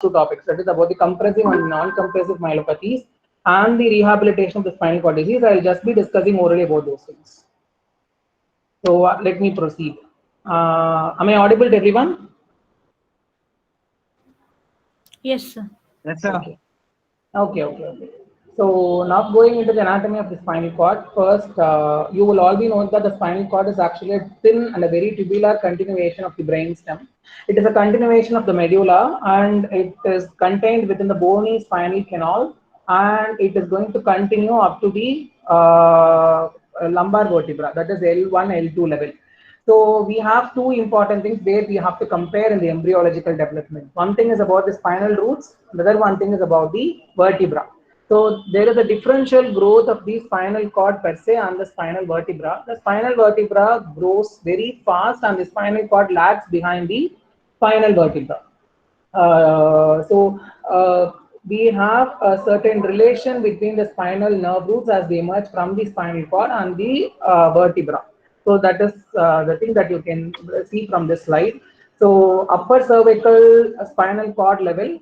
two topics, that is about the compressive and non-compressive myelopathies and the rehabilitation of the spinal cord disease. I will just be discussing orally about those things. So let me proceed. Am I audible to everyone? Yes, sir. Yes, sir. Okay. So now going into the anatomy of the spinal cord, first you will all be known that the spinal cord is actually a thin and a very tubular continuation of the brain stem. It is a continuation of the medulla and it is contained within the bony spinal canal, and it is going to continue up to the lumbar vertebra, that is L1, L2 level. So we have two important things where we have to compare in the embryological development. One thing is about the spinal roots, the other one thing is about the vertebra. So there is a differential growth of the spinal cord per se and the spinal vertebra. The spinal vertebra grows very fast and the spinal cord lags behind the spinal vertebra. So we have a certain relation between the spinal nerve roots as they emerge from the spinal cord and the vertebra. So that is the thing that you can see from this slide. So upper cervical spinal cord level,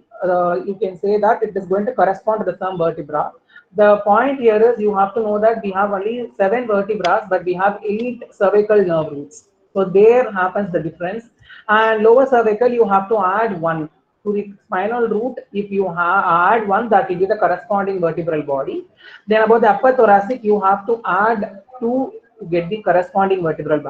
you can say that it is going to correspond to the thumb vertebra. The point here is you have to know that we have only 7 vertebrae, but we have 8 cervical nerve roots. So there happens the difference. And lower cervical, you have to add 1 to the spinal root. If you add 1, that will be the corresponding vertebral body. Then about the upper thoracic, you have to add 2 to get the corresponding vertebral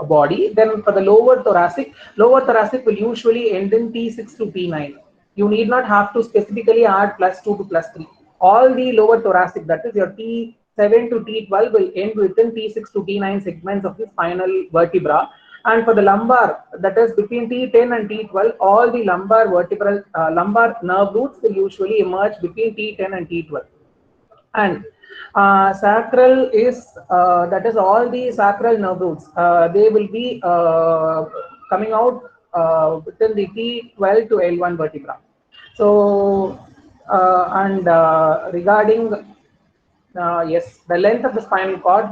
body. Then for the lower thoracic will usually end in T6 to T9. You need not have to specifically add +2 to +3. All the lower thoracic, that is your T7 to T12, will end within T6 to T9 segments of the spinal vertebra. And for the lumbar, that is between T10 and T12, all the lumbar vertebral lumbar nerve roots will usually emerge between T10 and T12. And sacral is that is all the sacral nerve roots. They will be coming out within the T12 to L1 vertebra. So regarding yes, the length of the spinal cord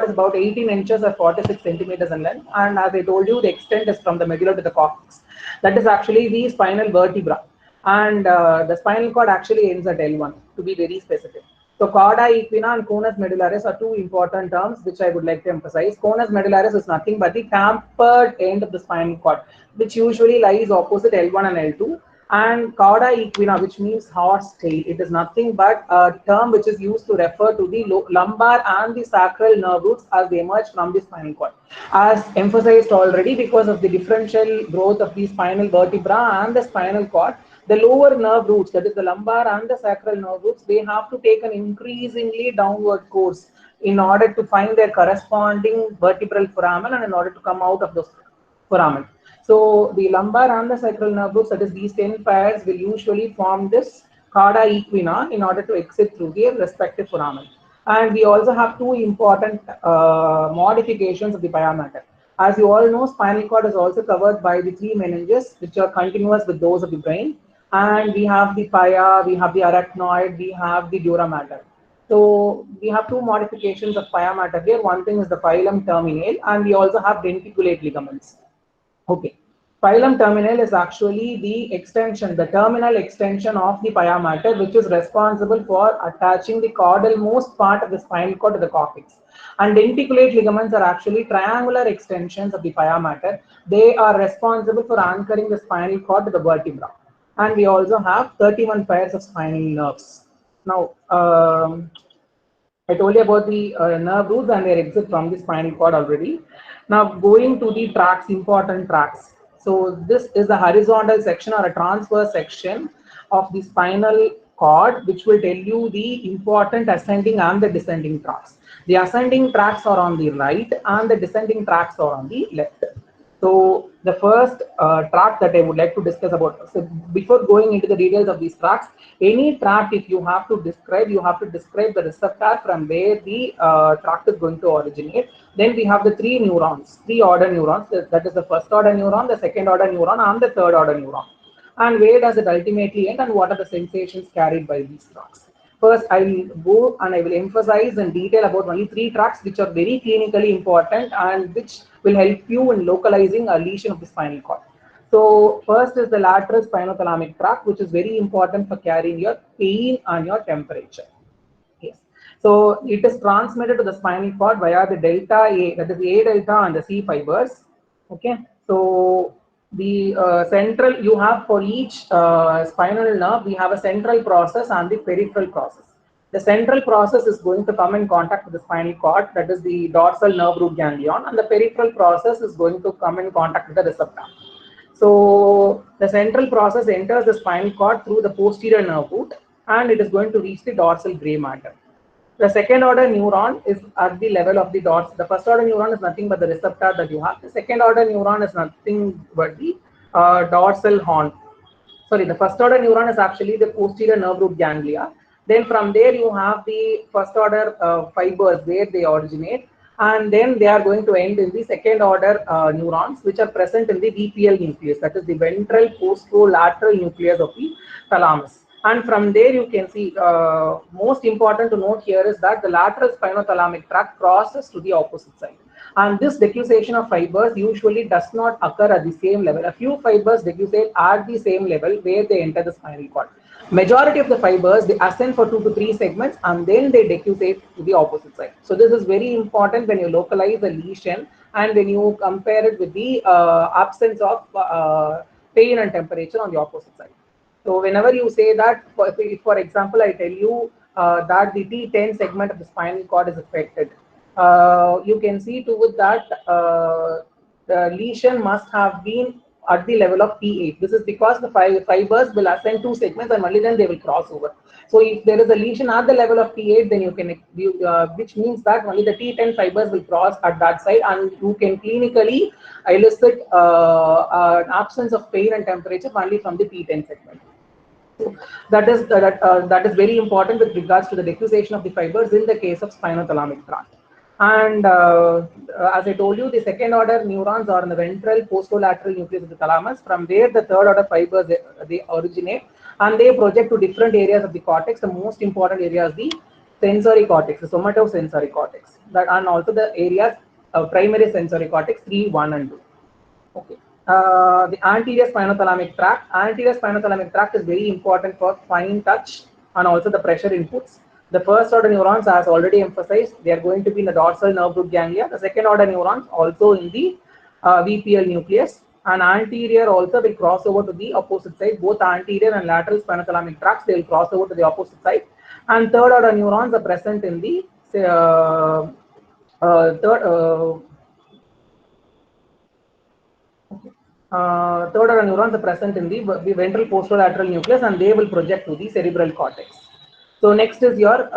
is about 18 inches or 46 centimeters in length. And as I told you, the extent is from the medulla to the coccyx. That is actually the spinal vertebra. And the spinal cord actually ends at L1, to be very specific. So cauda equina and conus medullaris are two important terms which I would like to emphasize. Conus medullaris is nothing but the tapered end of the spinal cord, which usually lies opposite L1 and L2. And cauda equina, which means horse tail, it is nothing but a term which is used to refer to the lumbar and the sacral nerve roots as they emerge from the spinal cord. As emphasized already, because of the differential growth of the spinal vertebra and the spinal cord, the lower nerve roots, that is the lumbar and the sacral nerve roots, they have to take an increasingly downward course in order to find their corresponding vertebral foramen and in order to come out of those foramen. So the lumbar and the sacral nerve roots, that is these 10 pairs, will usually form this cauda equina in order to exit through their respective foramen. And we also have two important modifications of the pia mater. As you all know, spinal cord is also covered by the 3 meninges, which are continuous with those of the brain. And we have the pia, we have the arachnoid, we have the dura mater. So we have two modifications of pia mater here. One thing is the phylum terminale, and we also have denticulate ligaments. Okay. Phylum terminale is actually the extension, the terminal extension of the pia mater, which is responsible for attaching the caudal most part of the spinal cord to the coccyx. And denticulate ligaments are actually triangular extensions of the pia mater. They are responsible for anchoring the spinal cord to the vertebra. And we also have 31 pairs of spinal nerves. Now, I told you about the nerve roots and their exit from the spinal cord already. Now going to the tracts, important tracts. So this is the horizontal section or a transverse section of the spinal cord, which will tell you the important ascending and the descending tracts. The ascending tracts are on the right and the descending tracts are on the left. So the first tract that I would like to discuss about, so before going into the details of these tracts, any tract, if you have to describe the receptor from where the tract is going to originate. Then we have the 3 neurons, 3 order neurons, that is the first order neuron, the second order neuron and the third order neuron. And where does it ultimately end and what are the sensations carried by these tracts? First, I will go and I will emphasize in detail about only 3 tracts which are very clinically important and which will help you in localizing a lesion of the spinal cord. So first is the lateral spinothalamic tract, which is very important for carrying your pain and your temperature. Yes. So it is transmitted to the spinal cord via the delta A, that is A delta and the C fibers. Okay. So the central, you have for each spinal nerve, we have a central process and the peripheral process. The central process is going to come in contact with the spinal cord, that is the dorsal nerve root ganglion, and the peripheral process is going to come in contact with the receptor. So the central process enters the spinal cord through the posterior nerve root, and it is going to reach the dorsal gray matter. The second order neuron is at the level of the dots. The first order neuron is nothing but the receptor that you have. The second order neuron is nothing but the dorsal horn. Sorry, the first order neuron is actually the posterior nerve root ganglia. Then from there you have the first order fibers where they originate, and then they are going to end in the second order neurons, which are present in the VPL nucleus, that is the ventral posterolateral nucleus of the thalamus. And from there you can see, most important to note here is that the lateral spinothalamic tract crosses to the opposite side. And this decussation of fibers usually does not occur at the same level. A few fibers decussate at the same level where they enter the spinal cord. Majority of the fibers, they ascend for 2 to 3 segments and then they decussate to the opposite side. So this is very important when you localize a lesion and when you compare it with the absence of pain and temperature on the opposite side. So whenever you say that, for example, I tell you that the T10 segment of the spinal cord is affected, you can see to it that the lesion must have been at the level of T8. This is because the fibers will ascend 2 segments and only then they will cross over. So if there is a lesion at the level of T8, then you can, which means that only the T10 fibers will cross at that side, and you can clinically elicit an absence of pain and temperature only from the T10 segment. So that is very important with regards to the decussation of the fibers in the case of spinothalamic tract. And as I told you, the second order neurons are in the ventral posterolateral nucleus of the thalamus. From there, the third order fibers, they originate and they project to different areas of the cortex. The most important area is the sensory cortex, the somatosensory cortex, that and also the areas primary sensory cortex 3, 1, and 2. Okay. The anterior spinothalamic tract. Anterior spinothalamic tract is very important for fine touch and also the pressure inputs. The first order neurons, as already emphasized, they are going to be in the dorsal nerve root ganglia. The second order neurons also in the VPL nucleus, and anterior also will cross over to the opposite side. Both anterior and lateral spinothalamic tracts, they will cross over to the opposite side. And third order neurons are present in the third order neurons are present in the ventral posterolateral nucleus, and they will project to the cerebral cortex. So next is your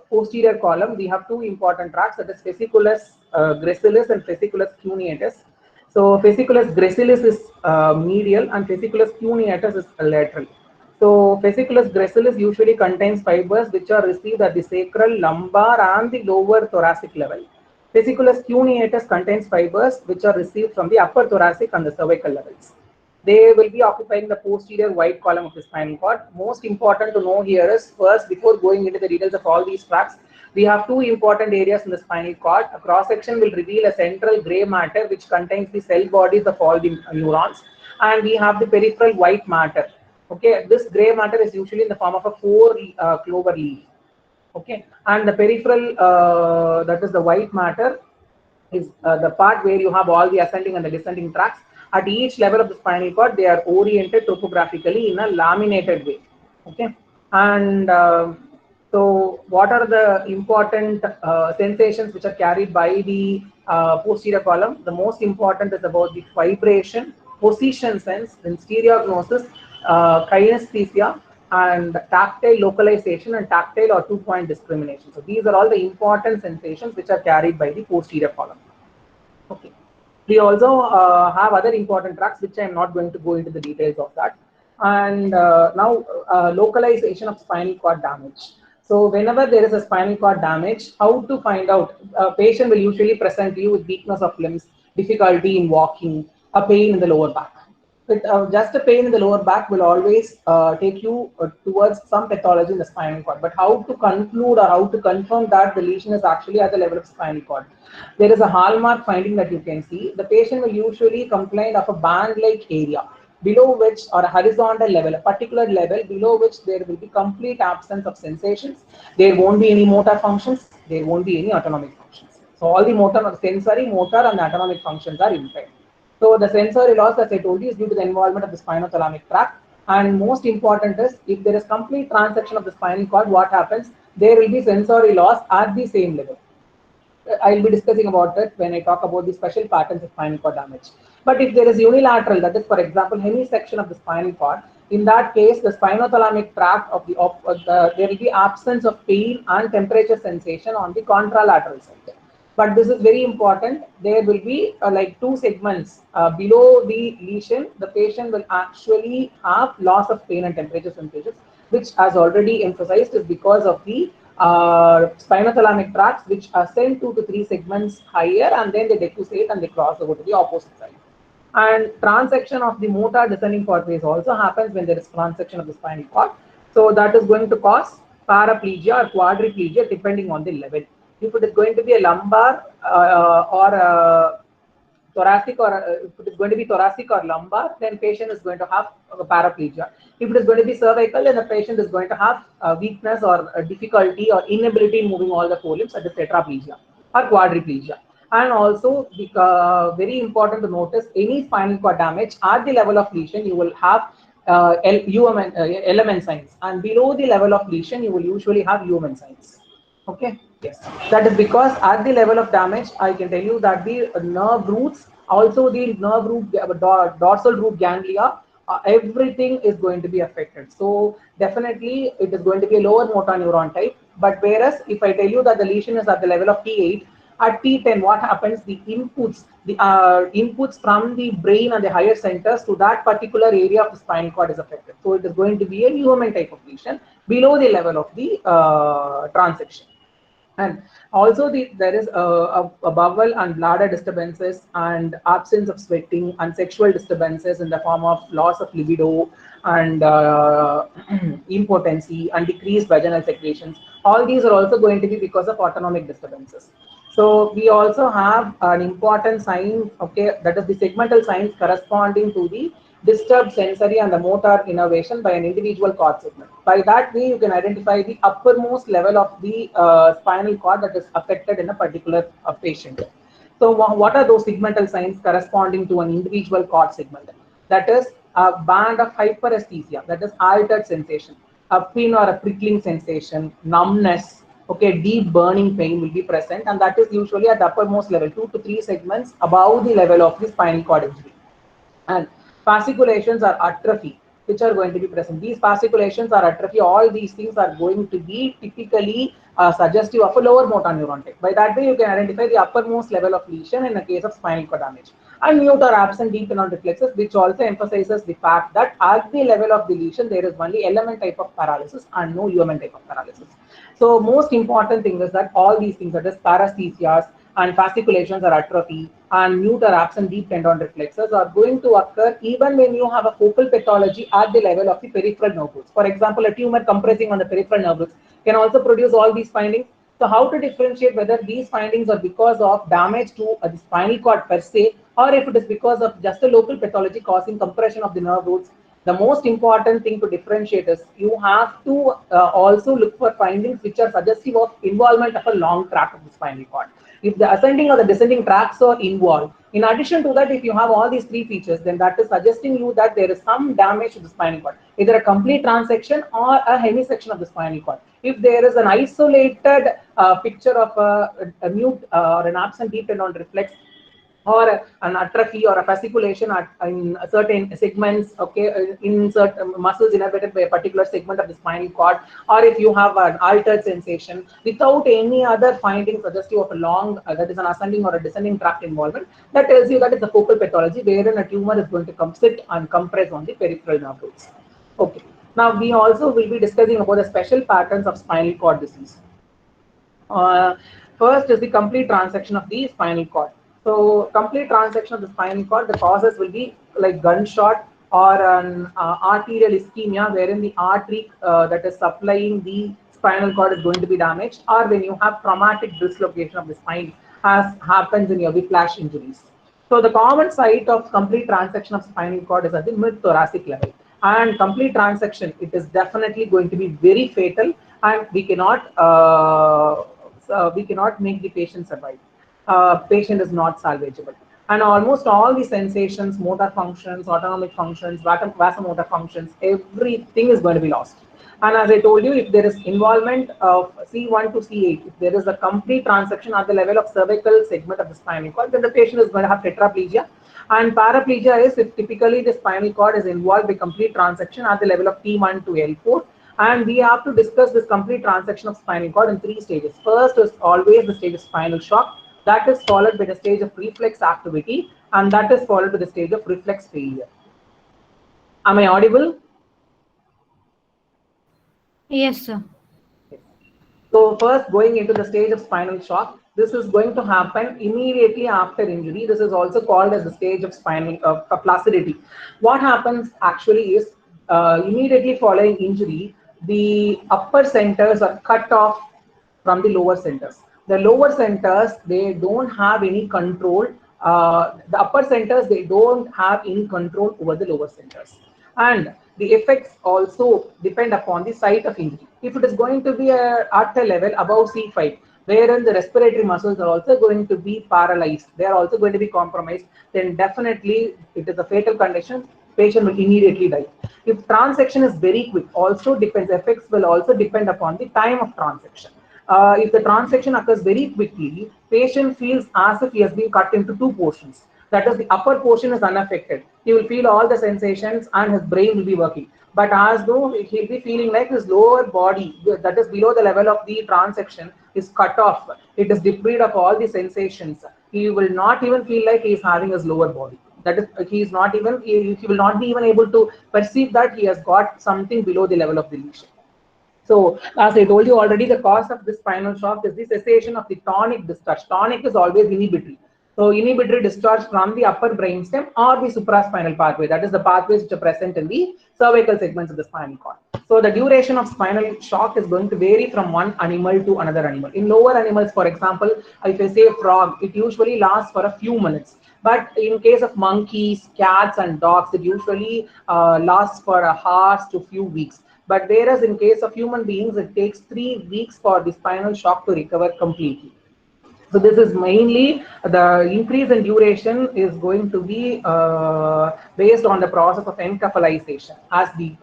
posterior column. We have 2 important tracts, that is fasciculus gracilis and fasciculus cuneatus. So fasciculus gracilis is medial and fasciculus cuneatus is lateral. So fasciculus gracilis usually contains fibers which are received at the sacral, lumbar and the lower thoracic level. Fasciculus cuneatus contains fibers which are received from the upper thoracic and the cervical levels. They will be occupying the posterior white column of the spinal cord. Most important to know here is, first, before going into the details of all these tracts, we have 2 important areas in the spinal cord. A cross section will reveal a central gray matter which contains the cell bodies of all the neurons, and we have the peripheral white matter. Okay, this gray matter is usually in the form of a 4 clover leaf. Okay, and the peripheral, that is the white matter, is the part where you have all the ascending and the descending tracts. At each level of the spinal cord, they are oriented topographically in a laminated way. Okay, and so what are the important sensations which are carried by the posterior column? The most important is about the vibration, position sense, then stereognosis, kinesthesia, and tactile localization and tactile or 2-point discrimination. So these are all the important sensations which are carried by the posterior column. Okay. We also have other important tracts which I am not going to go into the details of that. And now localization of spinal cord damage. So whenever there is a spinal cord damage, how to find out? A patient will usually present you with weakness of limbs, difficulty in walking, a pain in the lower back. just a pain in the lower back will always take you towards some pathology in the spinal cord. But how to conclude or how to confirm that the lesion is actually at the level of spinal cord? There is a hallmark finding that you can see. The patient will usually complain of a band-like area below which, or a horizontal level, a particular level below which there will be complete absence of sensations. There won't be any motor functions. There won't be any autonomic functions. So all the motor, sensory, motor, and autonomic functions are impaired. So the sensory loss, as I told you, is due to the involvement of the spinothalamic tract. And most important is, if there is complete transection of the spinal cord, what happens? There will be sensory loss at the same level. I'll be discussing about it when I talk about the special patterns of spinal cord damage. But if there is unilateral, that is, for example, hemisection of the spinal cord, in that case, the spinothalamic tract of there will be absence of pain and temperature sensation on the contralateral side. But this is very important. There will be like two segments below the lesion. The patient will actually have loss of pain and temperature sensations, which, as already emphasized, is because of the spinothalamic tracts, which ascend 2 to 3 segments higher, and then they decussate and they cross over to the opposite side. And transection of the motor descending pathways also happens when there is transection of the spinal cord. So that is going to cause paraplegia or quadriplegia depending on the level. If it is going to be a lumbar or thoracic, or if it is going to be thoracic or lumbar, then patient is going to have paraplegia. If it is going to be cervical, then the patient is going to have weakness or difficulty or inability in moving all the four limbs, that is tetraplegia or quadriplegia. And also, very important to notice, any spinal cord damage at the level of lesion, you will have LMN signs, and below the level of lesion, you will usually have UMN signs. Okay, yes, that is because at the level of damage, I can tell you that the nerve roots, also the nerve root, dorsal root ganglia, everything is going to be affected. So definitely it is going to be a lower motor neuron type. But whereas if I tell you that the lesion is at the level of T8, at T10, what happens? The inputs from the brain and the higher centers to that particular area of the spinal cord is affected. So it is going to be a Neumann type of lesion below the level of the transection. And also there is a bowel and bladder disturbances and absence of sweating and sexual disturbances in the form of loss of libido and impotency and decreased vaginal secretions. All these are also going to be because of autonomic disturbances. So we also have an important sign, okay, that is the segmental signs corresponding to the disturbed sensory and the motor innervation by an individual cord segment. By that way, you can identify the uppermost level of the spinal cord that is affected in a particular patient. So what are those segmental signs corresponding to an individual cord segment? That is a band of hyperesthesia, that is altered sensation, a pin or a prickling sensation, numbness, okay, deep burning pain will be present, and that is usually at the uppermost level, 2 to 3 segments above the level of the spinal cord injury. And fasciculations are atrophy, which are going to be present. These fasciculations are atrophy. All these things are going to be typically suggestive of a lower motor neuron type. By that way, you can identify the uppermost level of lesion in the case of spinal cord damage. And mute or absent deep neuron reflexes, which also emphasizes the fact that at the level of the lesion, there is only LMN type of paralysis and no UMN type of paralysis. So most important thing is that all these things, that is paresthesias and fasciculations or atrophy and mute or absent deep tendon reflexes, are going to occur even when you have a focal pathology at the level of the peripheral nerve roots. For example, a tumor compressing on the peripheral nerve roots can also produce all these findings. So how to differentiate whether these findings are because of damage to the spinal cord per se, or if it is because of just a local pathology causing compression of the nerve roots? The most important thing to differentiate is you have to also look for findings which are suggestive of involvement of a long tract of the spinal cord. If the ascending or the descending tracts are involved, in addition to that, if you have all these three features, then that is suggesting you that there is some damage to the spinal cord, either a complete transection or a hemisection of the spinal cord. If there is an isolated picture of a mute or an absent deep tendon reflex, or an atrophy or a fasciculation in certain segments, okay, in certain muscles innervated by a particular segment of the spinal cord, or if you have an altered sensation without any other findings suggestive of a long, that is an ascending or a descending tract involvement, that tells you that it's a focal pathology wherein a tumor is going to come sit and compress on the peripheral nerve roots. Okay. Now we also will be discussing about the special patterns of spinal cord disease. First is the complete transection of the spinal cord. So complete transection of the spinal cord, the causes will be like gunshot, or an arterial ischemia, wherein the artery that is supplying the spinal cord is going to be damaged, or when you have traumatic dislocation of the spine, as happens in your whiplash injuries. So the common site of complete transection of spinal cord is at the mid-thoracic level. And complete transection, it is definitely going to be very fatal, and we cannot make the patient survive. Patient is not salvageable. And almost all the sensations, motor functions, autonomic functions, vasomotor functions, everything is going to be lost. And as I told you, if there is involvement of C1 to C8, if there is a complete transection at the level of cervical segment of the spinal cord, then the patient is going to have tetraplegia. And paraplegia is if typically the spinal cord is involved with complete transection at the level of T1 to L4. And we have to discuss this complete transection of spinal cord in 3 stages. First is always the stage of spinal shock. That is followed by the stage of reflex activity, and that is followed by the stage of reflex failure. Am I audible? Yes, sir. So first, going into the stage of spinal shock, this is going to happen immediately after injury. This is also called as the stage of spinal placidity. What happens actually is immediately following injury, the upper centers are cut off from the lower centers. The lower centers, they don't have any control. The upper centers, they don't have any control over the lower centers. And the effects also depend upon the site of injury. If it is going to be at a level above C5, wherein the respiratory muscles are also going to be paralyzed, they are also going to be compromised, then definitely it is a fatal condition. Patient will immediately die. If transection is very quick, also depends, effects will also depend upon the time of transection. If the transection occurs very quickly, patient feels as if he has been cut into two portions. That is, the upper portion is unaffected. He will feel all the sensations and his brain will be working. But as though he'll be feeling like his lower body, that is below the level of the transection, is cut off. It is deprived of all the sensations. He will not even feel like he is having his lower body. That is, he is not even, he will not be even able to perceive that he has got something below the level of the lesion. So, as I told you already, the cause of this spinal shock is the cessation of the tonic discharge. Tonic is always inhibitory. So, inhibitory discharge from the upper brainstem or the supraspinal pathway. That is the pathways which are present in the cervical segments of the spinal cord. So, the duration of spinal shock is going to vary from one animal to another animal. In lower animals, for example, if I say frog, it usually lasts for a few minutes. But in case of monkeys, cats, and dogs, it usually lasts for a hours to few weeks. But whereas in case of human beings, it takes 3 weeks for the spinal shock to recover completely. So this is mainly the increase in duration is going to be based on the process of encephalization as we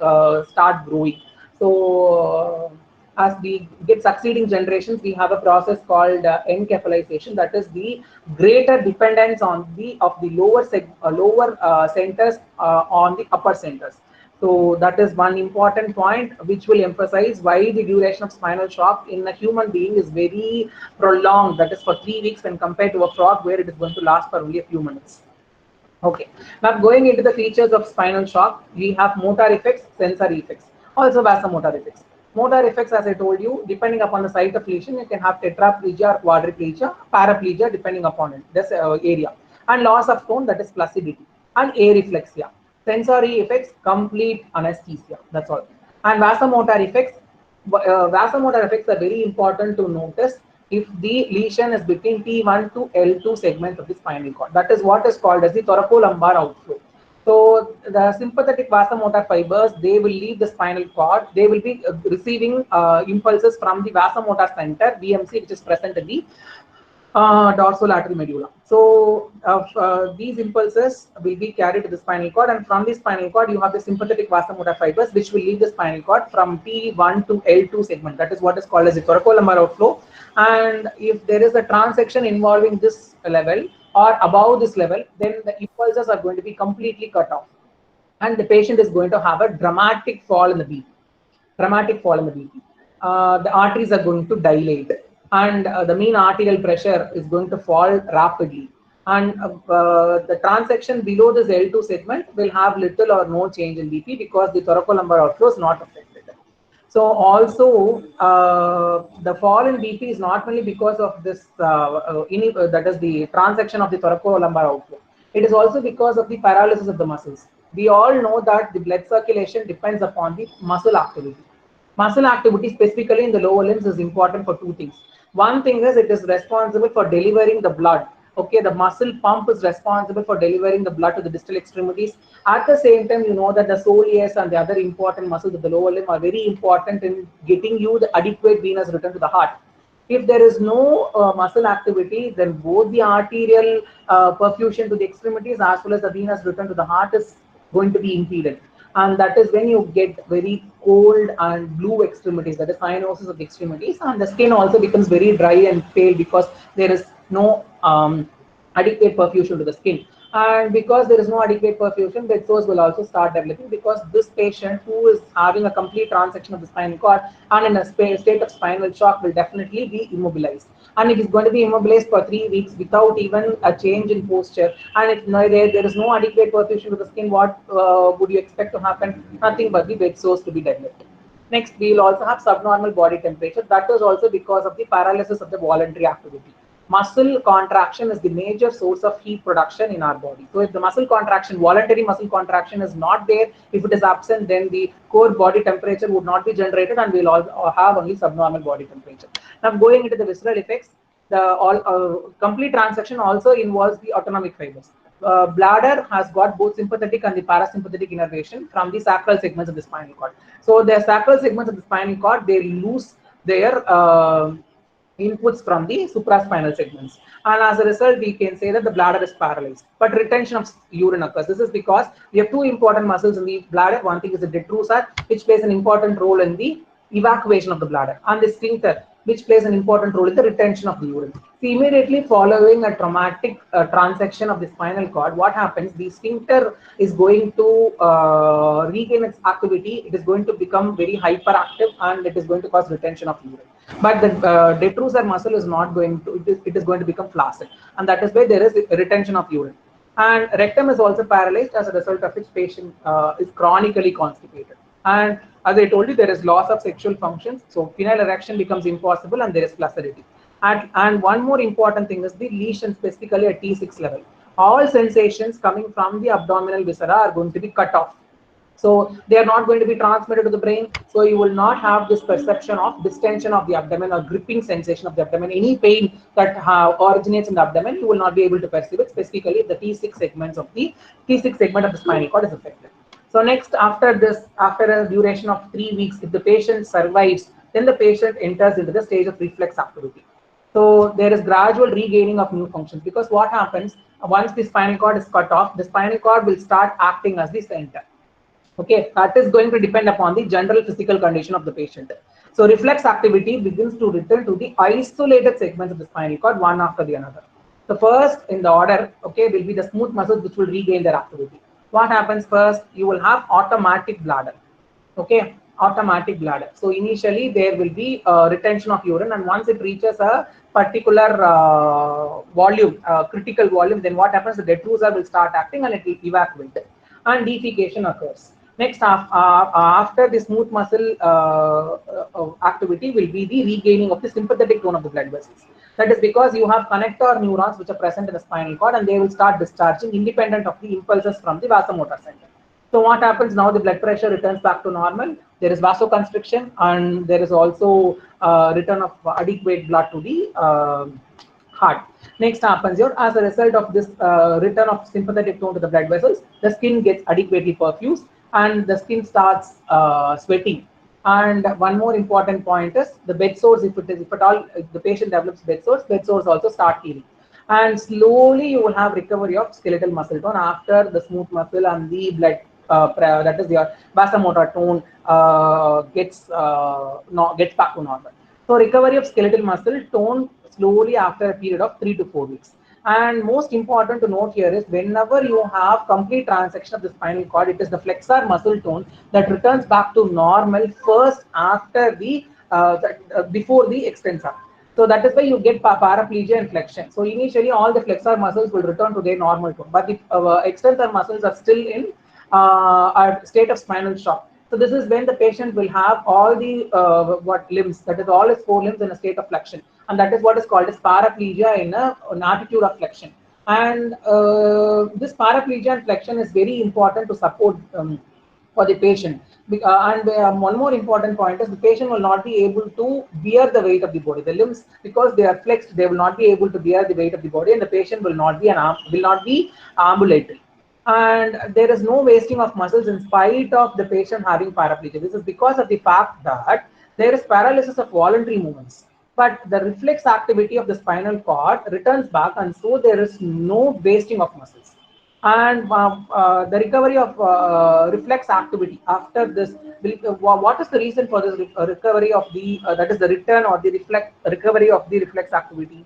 start growing. So as we get succeeding generations, we have a process called encephalization. That is the greater dependence on the lower centers on the upper centers. So that is one important point which will emphasize why the duration of spinal shock in a human being is very prolonged. That is for 3 weeks when compared to a frog where it is going to last for only a few minutes. Okay. Now going into the features of spinal shock, we have motor effects, sensory effects, also vasomotor effects. Motor effects, as I told you, depending upon the site of lesion, you can have tetraplegia or quadriplegia, paraplegia, depending upon it, this area, and loss of tone, that is placidity, and areflexia. Sensory effects, complete anesthesia. That's all. And vasomotor effects, vasomotor effects are very important to notice if the lesion is between T1 to L2 segment of the spinal cord. That is what is called as the thoracolumbar outflow. So the sympathetic vasomotor fibers, they will leave the spinal cord. They will be receiving impulses from the vasomotor center, VMC, which is present in the dorsolateral medulla. So these impulses will be carried to the spinal cord, and from the spinal cord you have the sympathetic vasomotor fibers which will leave the spinal cord from T1 to L2 segment. That is what is called as the thoracolumbar outflow. And if there is a transection involving this level or above this level, then the impulses are going to be completely cut off, and the patient is going to have a dramatic fall in the BP. Dramatic fall in the BP. The arteries are going to dilate, and the mean arterial pressure is going to fall rapidly. And the transection below this L2 segment will have little or no change in BP because the thoracolumbar outflow is not affected. So also the fall in BP is not only because of this that is the transection of the thoracolumbar outflow. It is also because of the paralysis of the muscles. We all know that the blood circulation depends upon the muscle activity. Muscle activity, specifically in the lower limbs, is important for two things. One thing is it is responsible for delivering the blood. Okay, the muscle pump is responsible for delivering the blood to the distal extremities. At the same time, you know that the soleus and the other important muscles of the lower limb are very important in getting you the adequate venous return to the heart. If there is no muscle activity, then both the arterial perfusion to the extremities as well as the venous return to the heart is going to be impeded. And that is when you get very cold and blue extremities, that is cyanosis of the extremities, and the skin also becomes very dry and pale because there is no adequate perfusion to the skin. And because there is no adequate perfusion, bed sores will also start developing, because this patient who is having a complete transection of the spinal cord and in a state of spinal shock will definitely be immobilized. And it is going to be immobilized for 3 weeks without even a change in posture. And if there is no adequate perfusion to the skin, what would you expect to happen? Nothing but the bed sores to be developed. Next, we will also have subnormal body temperature. That is also because of the paralysis of the voluntary activity. Muscle contraction is the major source of heat production in our body. So if the muscle contraction, voluntary muscle contraction is not there, if it is absent, then the core body temperature would not be generated and we'll all have only subnormal body temperature. Now going into the visceral effects, the complete transaction also involves the autonomic fibers. Bladder has got both sympathetic and the parasympathetic innervation from the sacral segments of the spinal cord. So the sacral segments of the spinal cord, they lose their inputs from the supraspinal segments, and as a result we can say that the bladder is paralyzed, but retention of urine occurs. This is because we have two important muscles in the bladder. One thing is the detrusor, which plays an important role in the evacuation of the bladder, and the sphincter, which plays an important role in the retention of the urine. So immediately following a traumatic transection of the spinal cord, what happens? The sphincter is going to regain its activity. It is going to become very hyperactive and it is going to cause retention of urine. But the detrusor muscle is not going to, it is going to become flaccid, and that is why there is retention of urine. And rectum is also paralyzed, as a result of which patient is chronically constipated. And as I told you, there is loss of sexual functions, so penile erection becomes impossible and there is flaccidity. And one more important thing is the lesion, specifically at T6 level. All sensations coming from the abdominal viscera are going to be cut off. So they are not going to be transmitted to the brain. So you will not have this perception of distension of the abdomen or gripping sensation of the abdomen. Any pain that originates in the abdomen, you will not be able to perceive it, specifically if the T6 segment of the spinal cord is affected. So next, after a duration of 3 weeks, if the patient survives, then the patient enters into the stage of reflex activity. So there is gradual regaining of new functions, because what happens once the spinal cord is cut off, the spinal cord will start acting as the center. Okay, that is going to depend upon the general physical condition of the patient. So reflex activity begins to return to the isolated segments of the spinal cord one after the another. The first in the order, okay, will be the smooth muscles which will regain their activity. What happens first? You will have automatic bladder. Okay, automatic bladder. So initially there will be retention of urine, and once it reaches a particular volume, critical volume, then what happens? The detrusor will start acting and it will evacuate, and defecation occurs. Next, after the smooth muscle activity will be the regaining of the sympathetic tone of the blood vessels. That is because you have connector neurons which are present in the spinal cord, and they will start discharging independent of the impulses from the vasomotor center. So what happens now? The blood pressure returns back to normal. There is vasoconstriction, and there is also return of adequate blood to the heart. Next happens here, as a result of this return of sympathetic tone to the blood vessels, the skin gets adequately perfused and the skin starts sweating. And one more important point is the bed sores. If the patient develops bed sores also start healing. And slowly you will have recovery of skeletal muscle tone after the smooth muscle and the blood, that is your vasomotor tone, gets back to normal. So recovery of skeletal muscle tone slowly after a period of 3 to 4 weeks. And most important to note here is whenever you have complete transection of the spinal cord, it is the flexor muscle tone that returns back to normal first after the before the extensor. So that is why you get paraplegia and flexion. So initially all the flexor muscles will return to their normal tone, but the extensor muscles are still in a state of spinal shock. So this is when the patient will have all the limbs, that is all his 4 limbs in a state of flexion, and that is what is called as paraplegia in an attitude of flexion. And this paraplegia and flexion is very important to support for the patient. And one more important point is the patient will not be able to bear the weight of the body. The limbs, because they are flexed, they will not be able to bear the weight of the body, and the patient will not be ambulatory. And there is no wasting of muscles in spite of the patient having paraplegia. This is because of the fact that there is paralysis of voluntary movements, but the reflex activity of the spinal cord returns back, and so there is no wasting of muscles. And the recovery of reflex activity after this what is the reason for this recovery of the that is the return or the recovery of the reflex activity?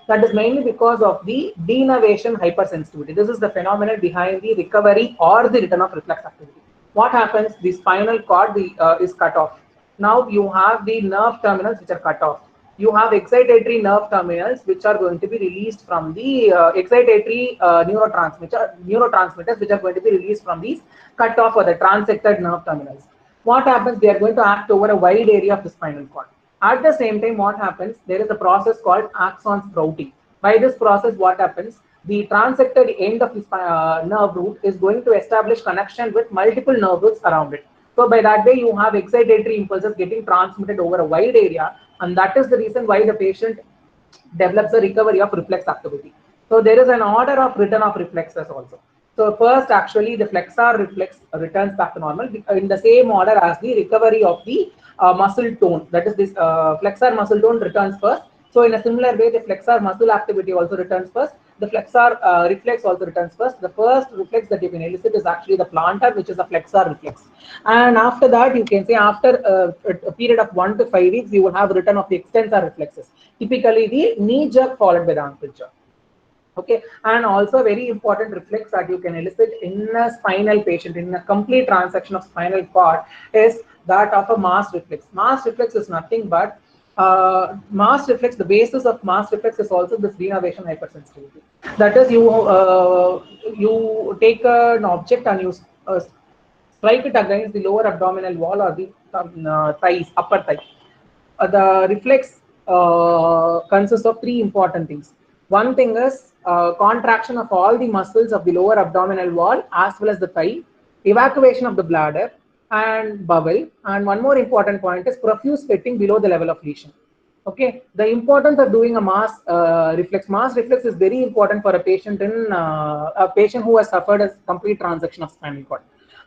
That is mainly because of the denervation hypersensitivity. This is the phenomenon behind the recovery or the return of reflex activity. What happens? The spinal cord is cut off. Now you have the nerve terminals which are cut off. You have excitatory nerve terminals which are going to be released from the excitatory neurotransmitters which are going to be released from these cut off or the transected nerve terminals. What happens? They are going to act over a wide area of the spinal cord. At the same time, what happens? There is a process called axon sprouting. By this process, what happens? The transected end of the nerve root is going to establish connection with multiple nerve roots around it. So by that way, you have excitatory impulses getting transmitted over a wide area, and that is the reason why the patient develops a recovery of reflex activity. So there is an order of return of reflexes also. So first, actually, the flexor reflex returns back to normal in the same order as the recovery of the muscle tone. That is, this flexor muscle tone returns first. So in a similar way, the flexor muscle activity also returns first. The flexor reflex also returns first. The first reflex that you can elicit is actually the plantar, which is a flexor reflex. And after that, you can say after a period of 1 to 5 weeks, you will have return of the extensor reflexes. Typically, the knee jerk followed by the ankle jerk. Okay, and also a very important reflex that you can elicit in a spinal patient, in a complete transaction of spinal cord, is that of a mass reflex. Mass reflex is nothing but mass reflex. The basis of mass reflex is also this denervation hypersensitivity. That is, you take an object and you strike it against the lower abdominal wall or the thighs, upper thigh. The reflex consists of three important things. One thing is contraction of all the muscles of the lower abdominal wall as well as the thigh, evacuation of the bladder and bowel, and one more important point is profuse sweating below the level of lesion. Okay, the importance of doing a mass reflex. Mass reflex is very important for a patient who has suffered a complete transaction of spinal cord.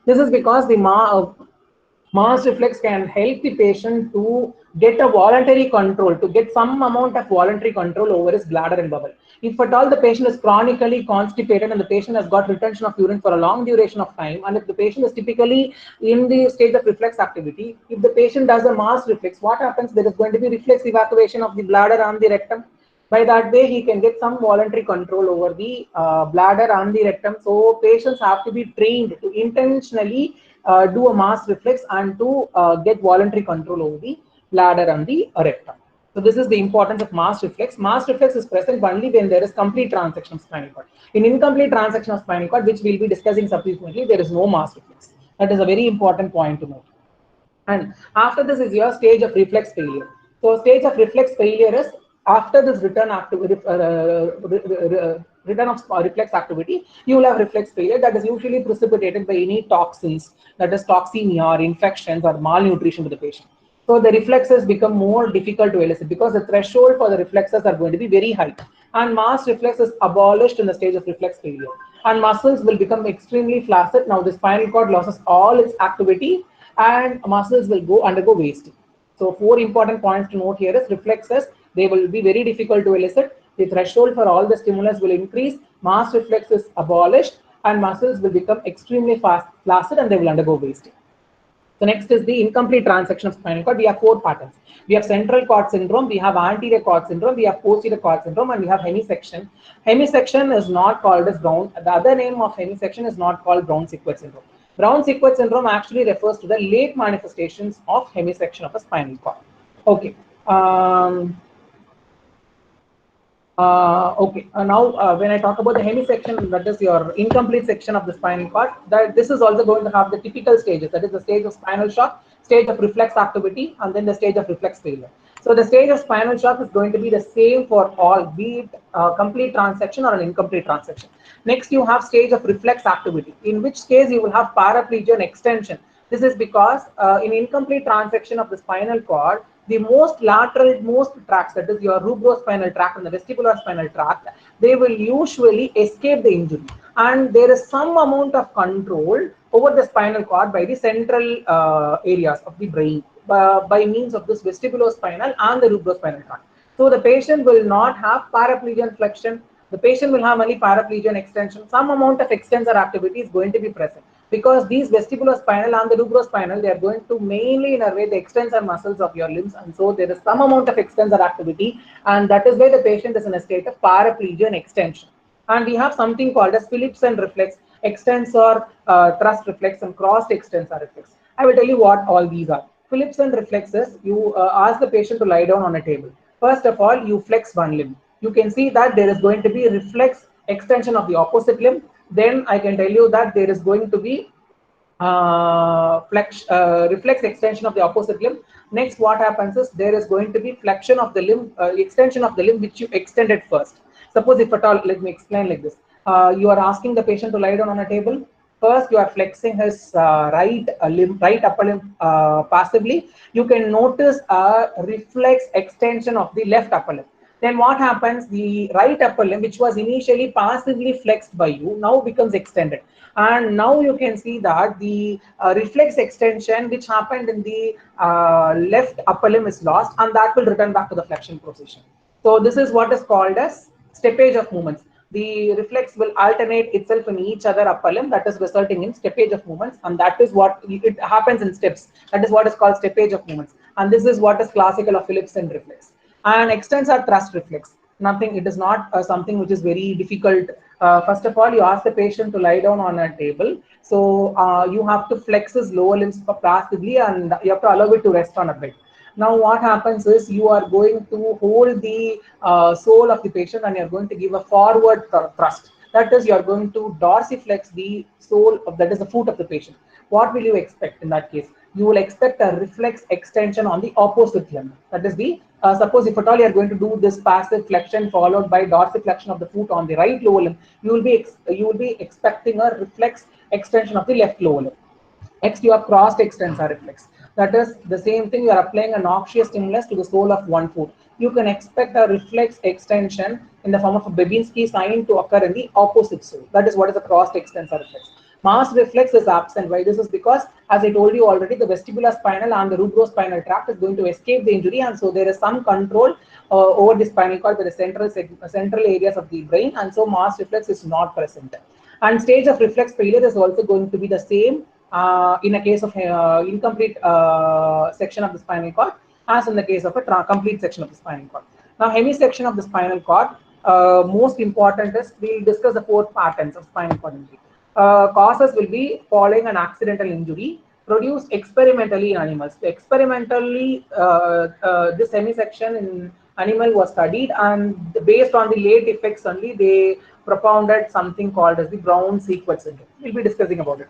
This is because the mass reflex can help the patient to get a voluntary control, to get some amount of voluntary control over his bladder and bowel. If at all the patient is chronically constipated and the patient has got retention of urine for a long duration of time, and if the patient is typically in the state of reflex activity, if the patient does a mass reflex, what happens? There is going to be reflex evacuation of the bladder and the rectum. By that way, he can get some voluntary control over the bladder and the rectum. So patients have to be trained to intentionally do a mass reflex and to get voluntary control over the bladder and the rectum. So this is the importance of mass reflex. Mass reflex is present only when there is complete transaction of spinal cord. In incomplete transaction of spinal cord, which we'll be discussing subsequently, there is no mass reflex. That is a very important point to note. And after this is your stage of reflex failure. So stage of reflex failure is after this return of reflex activity, you will have reflex failure that is usually precipitated by any toxins, that is toxemia or infections or malnutrition to the patient. So the reflexes become more difficult to elicit because the threshold for the reflexes are going to be very high. And mass reflex is abolished in the stage of reflex failure. And muscles will become extremely flaccid. Now the spinal cord loses all its activity and muscles will undergo wasting. So 4 important points to note here is reflexes, they will be very difficult to elicit. The threshold for all the stimulus will increase, mass reflex is abolished, and muscles will become extremely flaccid and they will undergo wasting. So next is the incomplete transaction of spinal cord. We have 4 patterns. We have central cord syndrome, we have anterior cord syndrome, we have posterior cord syndrome, and we have hemisection. Hemisection is not called as Brown. The other name of hemisection is not called Brown-Sequard syndrome. Brown-Sequard syndrome actually refers to the late manifestations of hemisection of a spinal cord. Okay. Now when I talk about the hemisection, that is your incomplete section of the spinal cord, this is also going to have the typical stages. That is the stage of spinal shock, stage of reflex activity, and then the stage of reflex failure. So the stage of spinal shock is going to be the same for all, be it complete transection or an incomplete transection. Next, you have stage of reflex activity, in which case you will have paraplegia and extension. This is because in incomplete transection of the spinal cord, the most lateral most tracts, that is your rubrospinal tract and the vestibular spinal tract, they will usually escape the injury. And there is some amount of control over the spinal cord by the central areas of the brain by means of this vestibulospinal and the rubrospinal tract. So the patient will not have paraplegia and flexion. The patient will have only paraplegia and extension. Some amount of extensor activity is going to be present because these vestibulospinal and the rubrospinal, they are going to mainly innervate the extensor muscles of your limbs, and so there is some amount of extensor activity, and that is why the patient is in a state of paraplegia and extension. And we have something called as Philipson reflex, extensor thrust reflex, and crossed extensor reflex. I will tell you what all these are. Philipson reflexes, you ask the patient to lie down on a table. First of all, you flex one limb. You can see that there is going to be a reflex extension of the opposite limb. Then I can tell you that there is going to be reflex extension of the opposite limb. Next, what happens is there is going to be flexion of the limb, extension of the limb which you extended first. Suppose if at all, let me explain like this. You are asking the patient to lie down on a table. First, you are flexing his right limb, right upper limb passively. You can notice a reflex extension of the left upper limb. Then what happens? The right upper limb, which was initially passively flexed by you, now becomes extended. And now you can see that the reflex extension which happened in the left upper limb is lost, and that will return back to the flexion position. So this is what is called as steppage of movements. The reflex will alternate itself in each other upper limb, that is resulting in steppage of movements, and that is what it happens in steps. That is what is called steppage of movements, and this is what is classical of Philipson reflex. And extensor thrust reflex, nothing, it is not something which is very difficult. First of all, you ask the patient to lie down on a table. So you have to flex his lower limbs passively, and you have to allow it to rest on a bed. Now what happens is you are going to hold the sole of the patient, and you are going to give a forward thrust. That is, you are going to dorsiflex the sole of, that is the foot of the patient. What will you expect in that case? You will expect a reflex extension on the opposite limb. That is the, suppose if at all you are going to do this passive flexion followed by dorsiflexion of the foot on the right lower limb, you will be expecting a reflex extension of the left lower limb. Next, you have crossed extensor reflex. That is the same thing. You are applying a noxious stimulus to the sole of one foot. You can expect a reflex extension in the form of a Babinski sign to occur in the opposite sole. That is what is a crossed extensor reflex. Mass reflex is absent. Why? This is because, as I told you already, the vestibular spinal and the rubrospinal tract is going to escape the injury, and so there is some control over the spinal cord by the central areas of the brain, and so mass reflex is not present. And stage of reflex failure is also going to be the same in a case of incomplete section of the spinal cord as in the case of a complete section of the spinal cord. Now, hemisection of the spinal cord, most important is we will discuss the 4 patterns of spinal cord injury. Causes will be following an accidental injury produced experimentally in animals. So experimentally, this hemisection in animal was studied, and based on the late effects only, they propounded something called as the Brown-Sequard syndrome. We'll be discussing about it.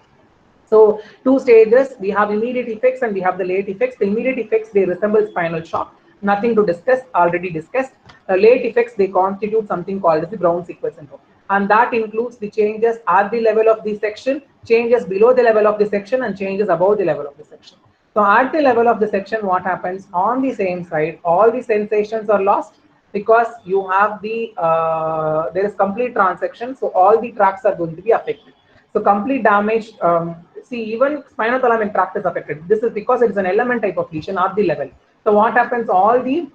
So 2 stages, we have immediate effects and we have the late effects. The immediate effects, they resemble spinal shock, nothing to discuss, already discussed. Late effects, they constitute something called as the Brown-Sequard syndrome, and that includes the changes at the level of the section, changes below the level of the section, and changes above the level of the section. So at the level of the section, what happens? On the same side, all the sensations are lost because you have the there is complete transection, so all the tracts are going to be affected. So complete damage, see, even spinothalamic tract is affected. This is because it is an element type of lesion at the level. So what happens? All the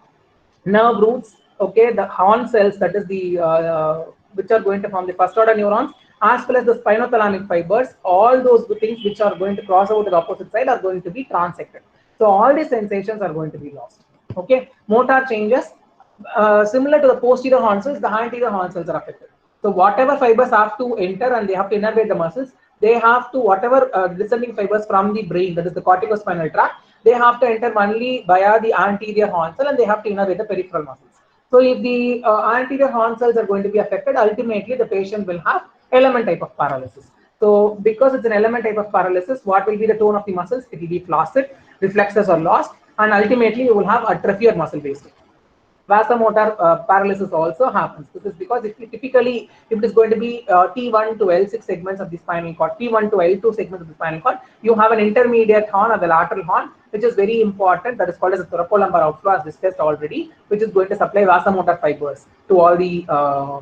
nerve roots, okay, the horn cells, that is the which are going to form the first order neurons, as well as the spinothalamic fibers, all those things which are going to cross over to the opposite side are going to be transected. So all the sensations are going to be lost. Okay, motor changes, similar to the posterior horn cells, the anterior horn cells are affected. So whatever fibers have to enter and they have to innervate the muscles, they have to, whatever descending fibers from the brain, that is the corticospinal tract, they have to enter only via the anterior horn cell, and they have to innervate the peripheral muscles. So if the anterior horn cells are going to be affected, ultimately the patient will have element type of paralysis. So because it's an element type of paralysis, what will be the tone of the muscles? It will be flaccid, reflexes are lost, and ultimately you will have atrophy or muscle wasting. Vasomotor paralysis also happens. This is because typically if it is going to be T1 to L6 segments of the spinal cord, T1 to L2 segments of the spinal cord, you have an intermediate horn or the lateral horn, which is very important. That is called as a thoracolumbar outflow, as discussed already, which is going to supply vasomotor fibers to all the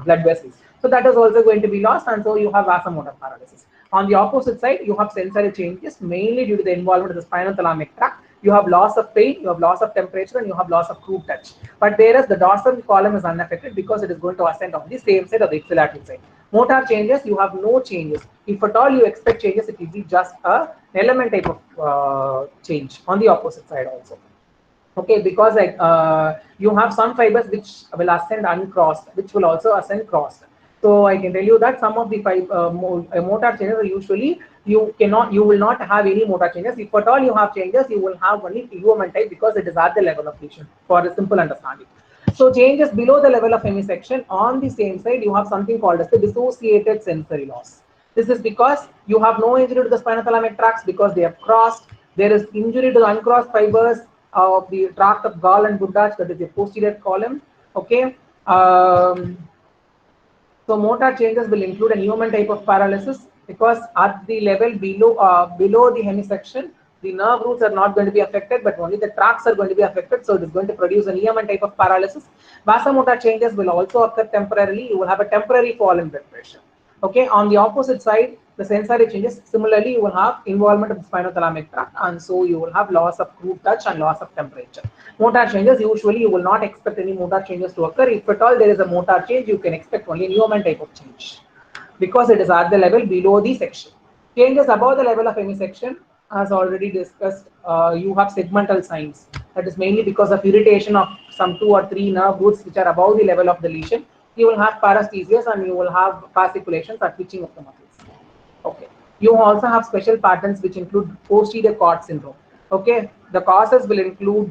blood vessels. So that is also going to be lost, and so you have vasomotor paralysis. On the opposite side, you have sensory changes, mainly due to the involvement of the spinal thalamic tract. You have loss of pain, you have loss of temperature, and you have loss of crude touch. But whereas the dorsal column is unaffected because it is going to ascend on the same side of the ipsilateral side. Motor changes, you have no changes. If at all you expect changes, it will be just an element type of change on the opposite side also. Okay, because like you have some fibers which will ascend uncrossed, which will also ascend crossed. So I can tell you that some of the motor changes are usually you will not have any motor changes. If at all you have changes, you will have only UMN type because it is at the level of lesion, for a simple understanding. So changes below the level of hemisection on the same side, you have something called as the dissociated sensory loss. This is because you have no injury to the spinothalamic tracts because they have crossed. There is injury to the uncrossed fibers of the tract of Gall and Goodach, that is the posterior column. Okay. So motor changes will include a Neumann type of paralysis because at the level below the hemisection, the nerve roots are not going to be affected, but only the tracts are going to be affected. So it is going to produce a Neumann type of paralysis. Vasomotor changes will also occur temporarily. You will have a temporary fall in blood pressure. Okay, on the opposite side, the sensory changes. Similarly, you will have involvement of the spinothalamic tract, and so you will have loss of crude touch and loss of temperature. Motor changes, usually you will not expect any motor changes to occur. If at all there is a motor change, you can expect only Neumann type of change because it is at the level below the section. Changes above the level of any section, as already discussed, you have segmental signs. That is mainly because of irritation of some 2 or 3 nerve roots which are above the level of the lesion. You will have paresthesias and you will have fasciculations or twitching of the muscles. Okay. You also have special patterns which include posterior cord syndrome. Okay. The causes will include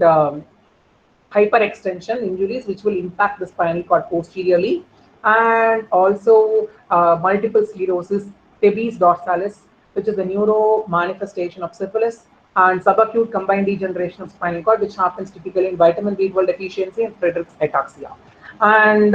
hyperextension injuries which will impact the spinal cord posteriorly, and also multiple sclerosis, tabes dorsalis, which is the neuro manifestation of syphilis, and subacute combined degeneration of spinal cord, which happens typically in vitamin B12 deficiency and Friedreich's ataxia. And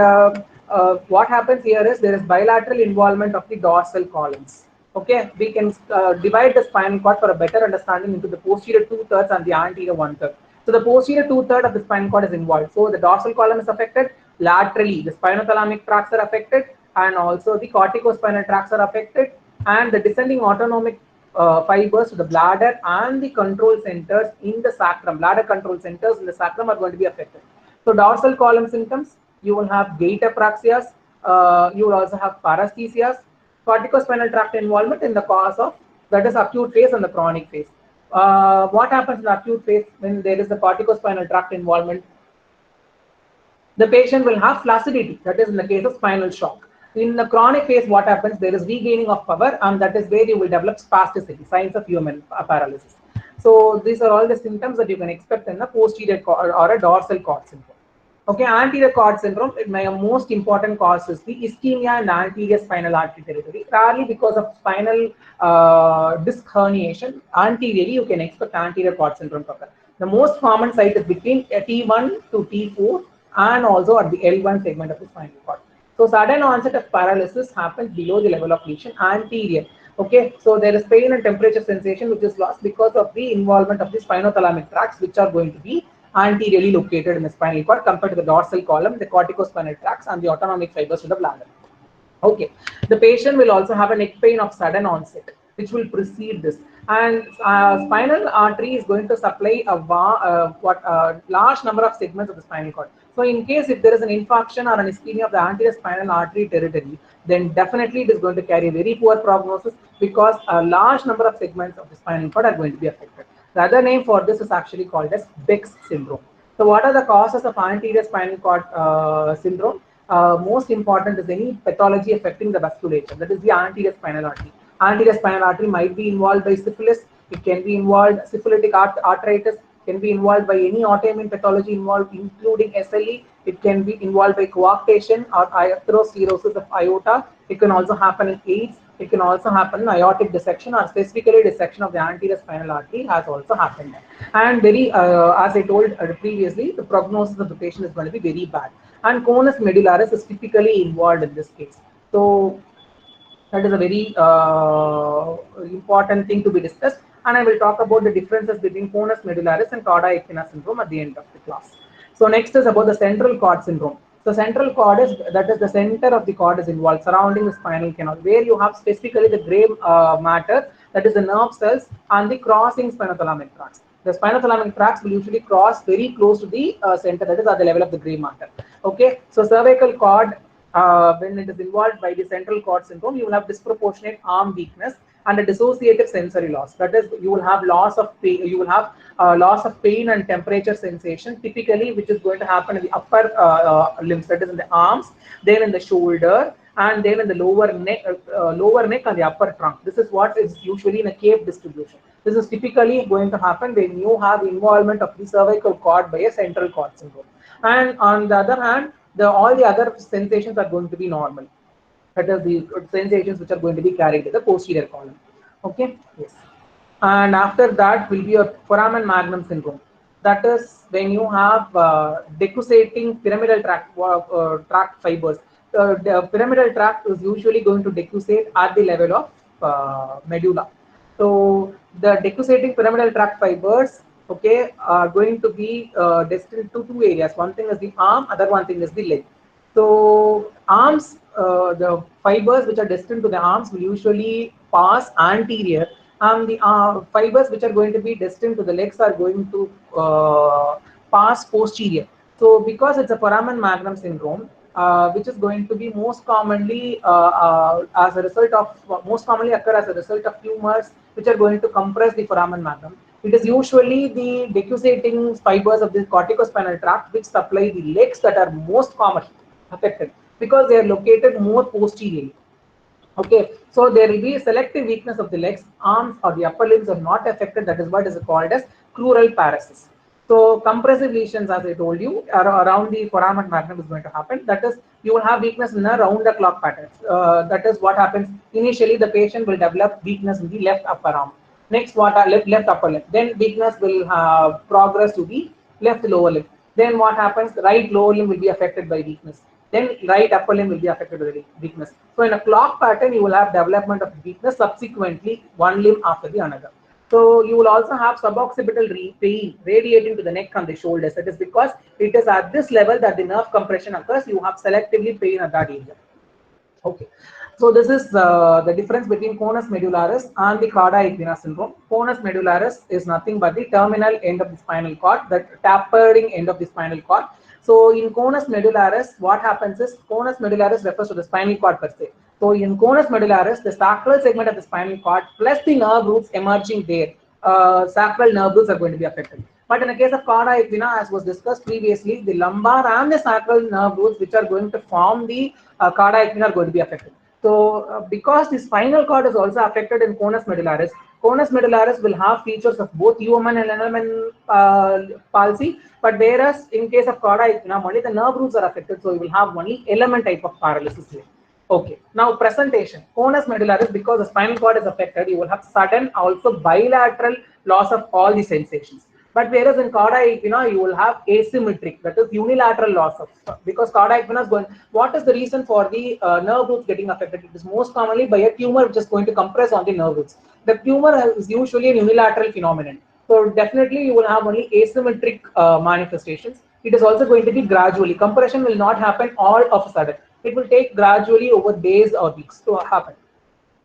what happens here is there is bilateral involvement of the dorsal columns. Okay, we can divide the spinal cord for a better understanding into the posterior 2/3 and the anterior 1/3. So the posterior 2/3 of the spinal cord is involved. So the dorsal column is affected. Laterally, the spinothalamic tracts are affected, and also the corticospinal tracts are affected, and the descending autonomic fibers to the bladder and the control centers in the sacrum, bladder control centers in the sacrum are going to be affected. So dorsal column symptoms, you will have gait apraxias, you will also have paresthesias, corticospinal tract involvement in the cause of, that is acute phase and the chronic phase. What happens in the acute phase when there is the corticospinal tract involvement? The patient will have flaccidity, that is in the case of spinal shock. In the chronic phase, what happens? There is regaining of power, and that is where you will develop spasticity, signs of human paralysis. So these are all the symptoms that you can expect in the posterior cord or a dorsal cord syndrome. Okay, anterior cord syndrome, my most important cause is the ischemia in the anterior spinal artery territory. Rarely because of spinal disc herniation, anteriorly you can expect anterior cord syndrome to occur. The most common site is between T1 to T4 and also at the L1 segment of the spinal cord. So sudden onset of paralysis happens below the level of lesion anterior. Okay, so there is pain and temperature sensation which is lost because of the involvement of the spinothalamic tracts, which are going to be anteriorly located in the spinal cord compared to the dorsal column, the corticospinal tracts, and the autonomic fibers to the bladder. Okay, the patient will also have a neck pain of sudden onset, which will precede this. And spinal artery is going to supply a large number of segments of the spinal cord. So in case if there is an infarction or an ischemia of the anterior spinal artery territory, then definitely it is going to carry very poor prognosis because a large number of segments of the spinal cord are going to be affected. The other name for this is actually called as Beck's syndrome. So what are the causes of anterior spinal cord syndrome? Most important is any pathology affecting the vasculature, that is the anterior spinal artery. Anterior spinal artery might be involved by syphilis, it can be involved syphilitic arthritis, can be involved by any autoimmune pathology involved, including SLE. It can be involved by coarctation or atherosclerosis of aorta. It can also happen in AIDS. It can also happen in aortic dissection, or specifically dissection of the anterior spinal artery has also happened. And very, as I told previously, the prognosis of the patient is going to be very bad. And conus medullaris is typically involved in this case. So that is a very important thing to be discussed. And I will talk about the differences between conus medullaris and cauda equina syndrome at the end of the class. So next is about the central cord syndrome. So central cord is, that is the center of the cord is involved surrounding the spinal canal, where you have specifically the gray matter, that is the nerve cells, and the crossing spinothalamic tracts. The spinothalamic tracts will usually cross very close to the center, that is at the level of the gray matter. Okay, so cervical cord, when it is involved by the central cord syndrome, you will have disproportionate arm weakness and a dissociative sensory loss. That is, you will have loss of pain, you will have loss of pain and temperature sensation, typically, which is going to happen in the upper limbs, that is in the arms, then in the shoulder, and then in the lower neck and the upper trunk. This is what is usually in a cave distribution. This is typically going to happen when you have involvement of the cervical cord by a central cord syndrome. And on the other hand, all the other sensations are going to be normal. That is the sensations which are going to be carried to the posterior column. Okay, yes. And after that will be a foramen magnum syndrome. That is when you have decussating pyramidal tract fibers. The pyramidal tract is usually going to decussate at the level of medulla. So the decussating pyramidal tract fibers, okay, are going to be destined to two areas. One thing is the arm, other one thing is the leg. So arms, the fibers which are destined to the arms will usually pass anterior, and the fibers which are going to be destined to the legs are going to pass posterior. So because it's a foramen magnum syndrome, which is going to be most commonly as a result of most commonly occur as a result of tumors which are going to compress the foramen magnum. It is usually the decussating fibers of the corticospinal tract which supply the legs that are most commonly affected, because they are located more posteriorly. Okay, so there will be a selective weakness of the legs, arms, or the upper limbs are not affected. That is what is called as crural paresis. So compressive lesions, as I told you, around the foramen magnum is going to happen. That is, you will have weakness in a round the clock pattern. That is what happens. Initially, the patient will develop weakness in the left upper arm. Next, what are left upper limb. Then weakness will progress to the left lower limb. Then what happens? The right lower limb will be affected by weakness. Then right upper limb will be affected by the weakness. So in a clock pattern, you will have development of weakness subsequently one limb after the another. So you will also have suboccipital pain radiating to the neck and the shoulders. That is because it is at this level that the nerve compression occurs. You have selectively pain at that area. Okay, so this is the difference between conus medullaris and the cauda equina syndrome. Conus medullaris is nothing but the terminal end of the spinal cord, the tapering end of the spinal cord. So in conus medullaris, what happens is conus medullaris refers to the spinal cord per se. So in conus medullaris, the sacral segment of the spinal cord plus the nerve roots emerging there, sacral nerve roots are going to be affected. But in the case of cauda equina, as was discussed previously, the lumbar and the sacral nerve roots which are going to form the cauda equina are going to be affected. So because the spinal cord is also affected in conus medullaris will have features of both Ullmann and Ehlmann palsy, but whereas in case of cauda equina, only the nerve roots are affected, so you will have only element type of paralysis here. Okay, now presentation. Conus medullaris, because the spinal cord is affected, you will have sudden, also bilateral loss of all the sensations. But whereas in cauda equina, you will have asymmetric, that is unilateral loss of stuff. Because cauda equina is going, what is the reason for the nerve roots getting affected? It is most commonly by a tumor which is going to compress on the nerve roots. The tumor is usually a unilateral phenomenon. So definitely you will have only asymmetric manifestations. It is also going to be gradually. Compression will not happen all of a sudden. It will take gradually over days or weeks to happen.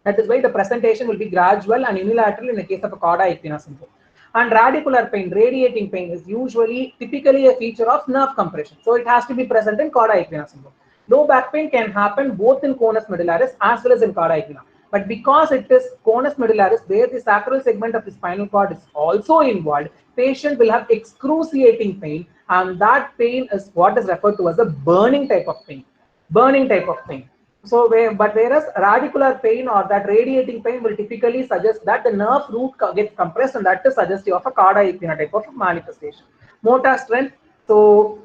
That is why the presentation will be gradual and unilateral in the case of a cauda equina syndrome. And radicular pain, radiating pain, is usually typically a feature of nerve compression. So it has to be present in cauda equina syndrome. Low back pain can happen both in conus medullaris as well as in cauda equina. But because it is conus medullaris, where the sacral segment of the spinal cord is also involved, patient will have excruciating pain, and that pain is what is referred to as a burning type of pain. Burning type of pain. So, whereas radicular pain or that radiating pain will typically suggest that the nerve root gets compressed, and that is suggestive of a cauda equina type of manifestation. Motor strength. So,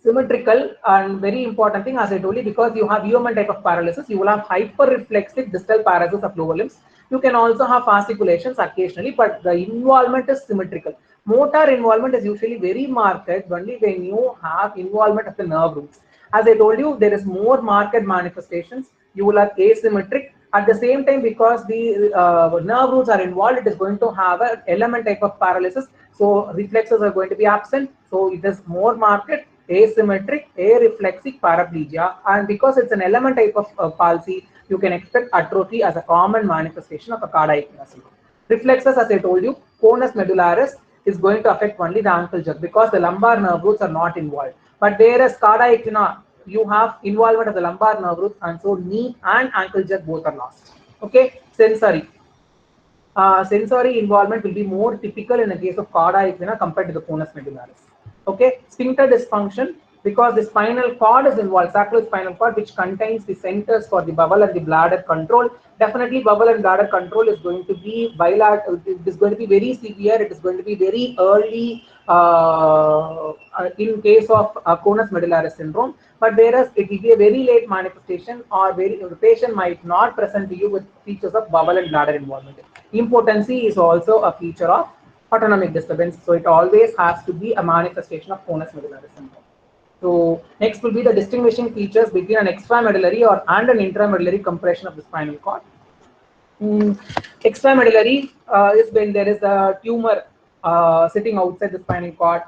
symmetrical, and very important thing, as I told you, because you have UMN type of paralysis, you will have hyperreflexive distal paralysis of lower limbs. You can also have fasciculations occasionally, but the involvement is symmetrical. Motor involvement is usually very marked only when you have involvement of the nerve roots. As I told you, there is more marked manifestations. You will have asymmetric. At the same time, because the nerve roots are involved, it is going to have an element type of paralysis. So reflexes are going to be absent. So it is more marked, asymmetric, areflexic paraplegia. And because it's an element type of palsy, you can expect atrophy as a common manifestation of a Cauda equina syndrome. Reflexes, as I told you, conus medullaris is going to affect only the ankle jerk because the lumbar nerve roots are not involved. But whereas Cauda equina, you have involvement of the lumbar nerve roots, and so knee and ankle jerk both are lost. Okay, sensory. Sensory involvement will be more typical in the case of Cauda equina compared to the conus medullaris. Okay, sphincter dysfunction, because the spinal cord is involved, sacral spinal cord, which contains the centers for the bowel and the bladder control. Definitely, bowel and bladder control is going to be bilateral. It is going to be very severe. It is going to be very early in case of conus medullaris syndrome. But whereas it will be a very late manifestation, or the patient might not present to you with features of bowel and bladder involvement. Impotency is also a feature of autonomic disturbance. So it always has to be a manifestation of conus medullaris syndrome. So next will be the distinguishing features between an extramedullary and an intramedullary compression of the spinal cord. Extramedullary is when there is a tumor sitting outside the spinal cord.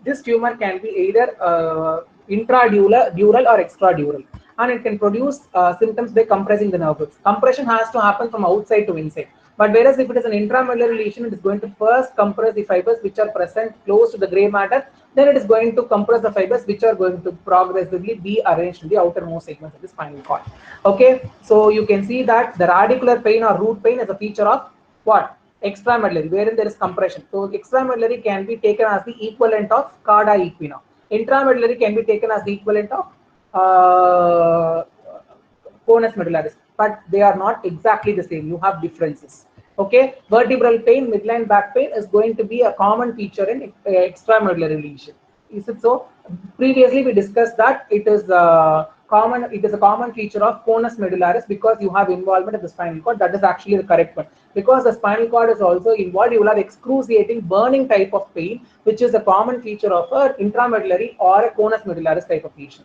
This tumor can be either intradural or extradural, and it can produce symptoms by compressing the nerve roots. Compression has to happen from outside to inside. But whereas if it is an intramedullary lesion, it is going to first compress the fibers which are present close to the gray matter. Then it is going to compress the fibers which are going to progressively be arranged in the outermost segments of the spinal cord. Okay, so you can see that the radicular pain or root pain is a feature of what? Extramedullary, wherein there is compression. So extramedullary can be taken as the equivalent of Cauda equina. Intramedullary can be taken as the equivalent of conus medullaris, but they are not exactly the same. You have differences. Okay, vertebral pain, midline back pain is going to be a common feature in extramedullary lesion. Is it so? Previously, we discussed that it is common. It is a common feature of conus medullaris because you have involvement of the spinal cord. That is actually the correct one. Because the spinal cord is also involved, you will have excruciating, burning type of pain, which is a common feature of an intramedullary or a conus medullaris type of lesion.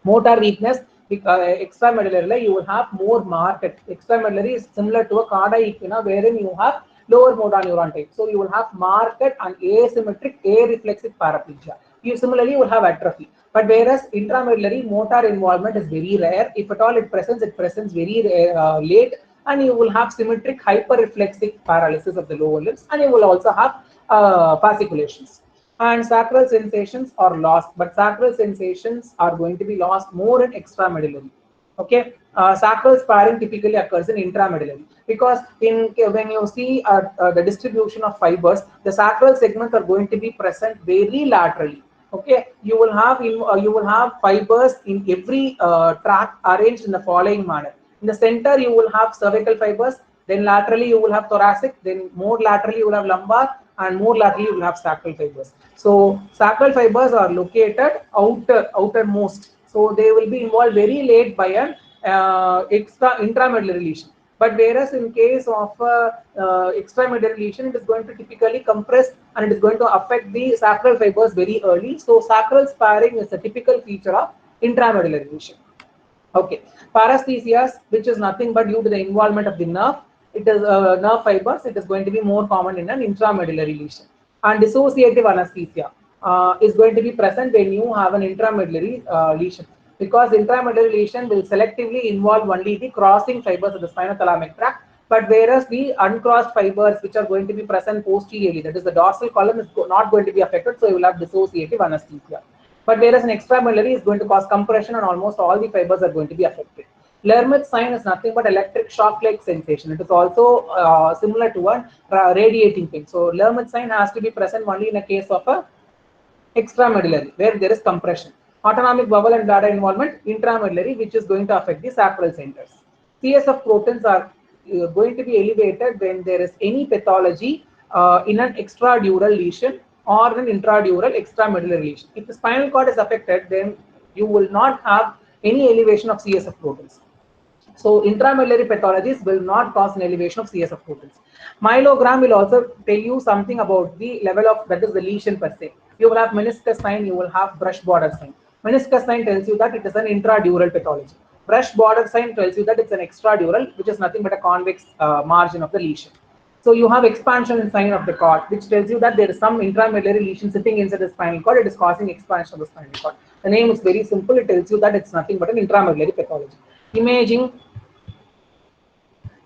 Motor weakness, extramedullary, you will have more marked. Extramedullary is similar to a Cauda equina, wherein you have lower motor neuron type. So you will have marked and asymmetric areflexive paraplegia. You similarly will have atrophy. But whereas intramedullary motor involvement is very rare. If at all it presents very late, and you will have symmetric hyperreflexive paralysis of the lower limbs, and you will also have fasciculations. And sacral sensations are lost, but sacral sensations are going to be lost more in extramedullary. Okay, sacral sparring typically occurs in intramedullary because when you see the distribution of fibers, the sacral segments are going to be present very laterally. Okay, you will have fibers in every tract arranged in the following manner. In the center, you will have cervical fibers. Then laterally, you will have thoracic. Then more laterally, you will have lumbar, and more laterally, you will have sacral fibers. So sacral fibers are located outermost. So they will be involved very late by an intramedullary lesion. But whereas in case of extramedullary lesion, it is going to typically compress and it is going to affect the sacral fibers very early. So sacral sparring is a typical feature of intramedullary lesion. Okay, paresthesias, which is nothing but due to the involvement of the nerve. It is nerve fibers. It is going to be more common in an intramedullary lesion. And dissociative anesthesia is going to be present when you have an intramedullary lesion, because intramedullary lesion will selectively involve only the crossing fibers of the spinothalamic tract. But whereas the uncrossed fibers which are going to be present posteriorly, that is the dorsal column, is not going to be affected, so you will have dissociative anesthesia. But whereas an extramedullary is going to cause compression and almost all the fibers are going to be affected. Lermit sign is nothing but electric shock-like sensation. It is also similar to a radiating pain. So Lermit sign has to be present only in a case of a extramedullary where there is compression. Autonomic bowel and bladder involvement, intramedullary, which is going to affect the sacral centers. CSF proteins are going to be elevated when there is any pathology in an extradural lesion, or an intradural extramedullary lesion. If the spinal cord is affected, then you will not have any elevation of CSF proteins. So intramedullary pathologies will not cause an elevation of CSF proteins. Myelogram will also tell you something about the level of, that is the lesion per se. You will have meniscus sign, you will have brush border sign. Meniscus sign tells you that it is an intradural pathology. Brush border sign tells you that it's an extradural, which is nothing but a convex margin of the lesion. So you have expansion in sign of the cord, which tells you that there is some intramedullary lesion sitting inside the spinal cord. It is causing expansion of the spinal cord. The name is very simple. It tells you that it's nothing but an intramedullary pathology. Imaging,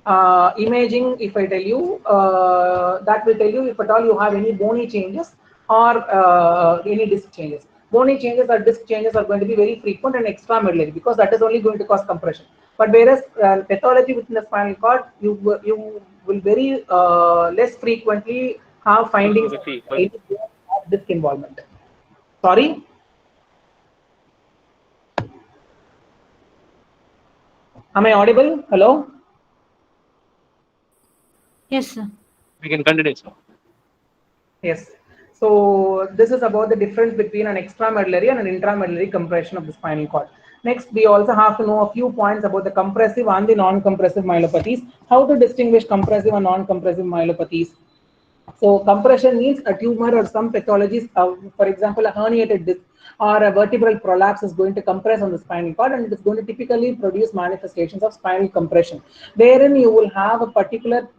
if I tell you, that will tell you if at all you have any bony changes or any disc changes. Bony changes or disc changes are going to be very frequent and extramedullary, because that is only going to cause compression. But whereas pathology within the spinal cord, you will very less frequently have findings of any disc involvement. Sorry? Am I audible? Hello? Yes, sir. We can continue, sir. Yes. So this is about the difference between an extramedullary and an intramedullary compression of the spinal cord. Next, we also have to know a few points about the compressive and the non-compressive myelopathies. How to distinguish compressive and non-compressive myelopathies? So compression means a tumor or some pathologies, for example, a herniated disc or a vertebral prolapse is going to compress on the spinal cord, and it is going to typically produce manifestations of spinal compression, wherein you will have a particular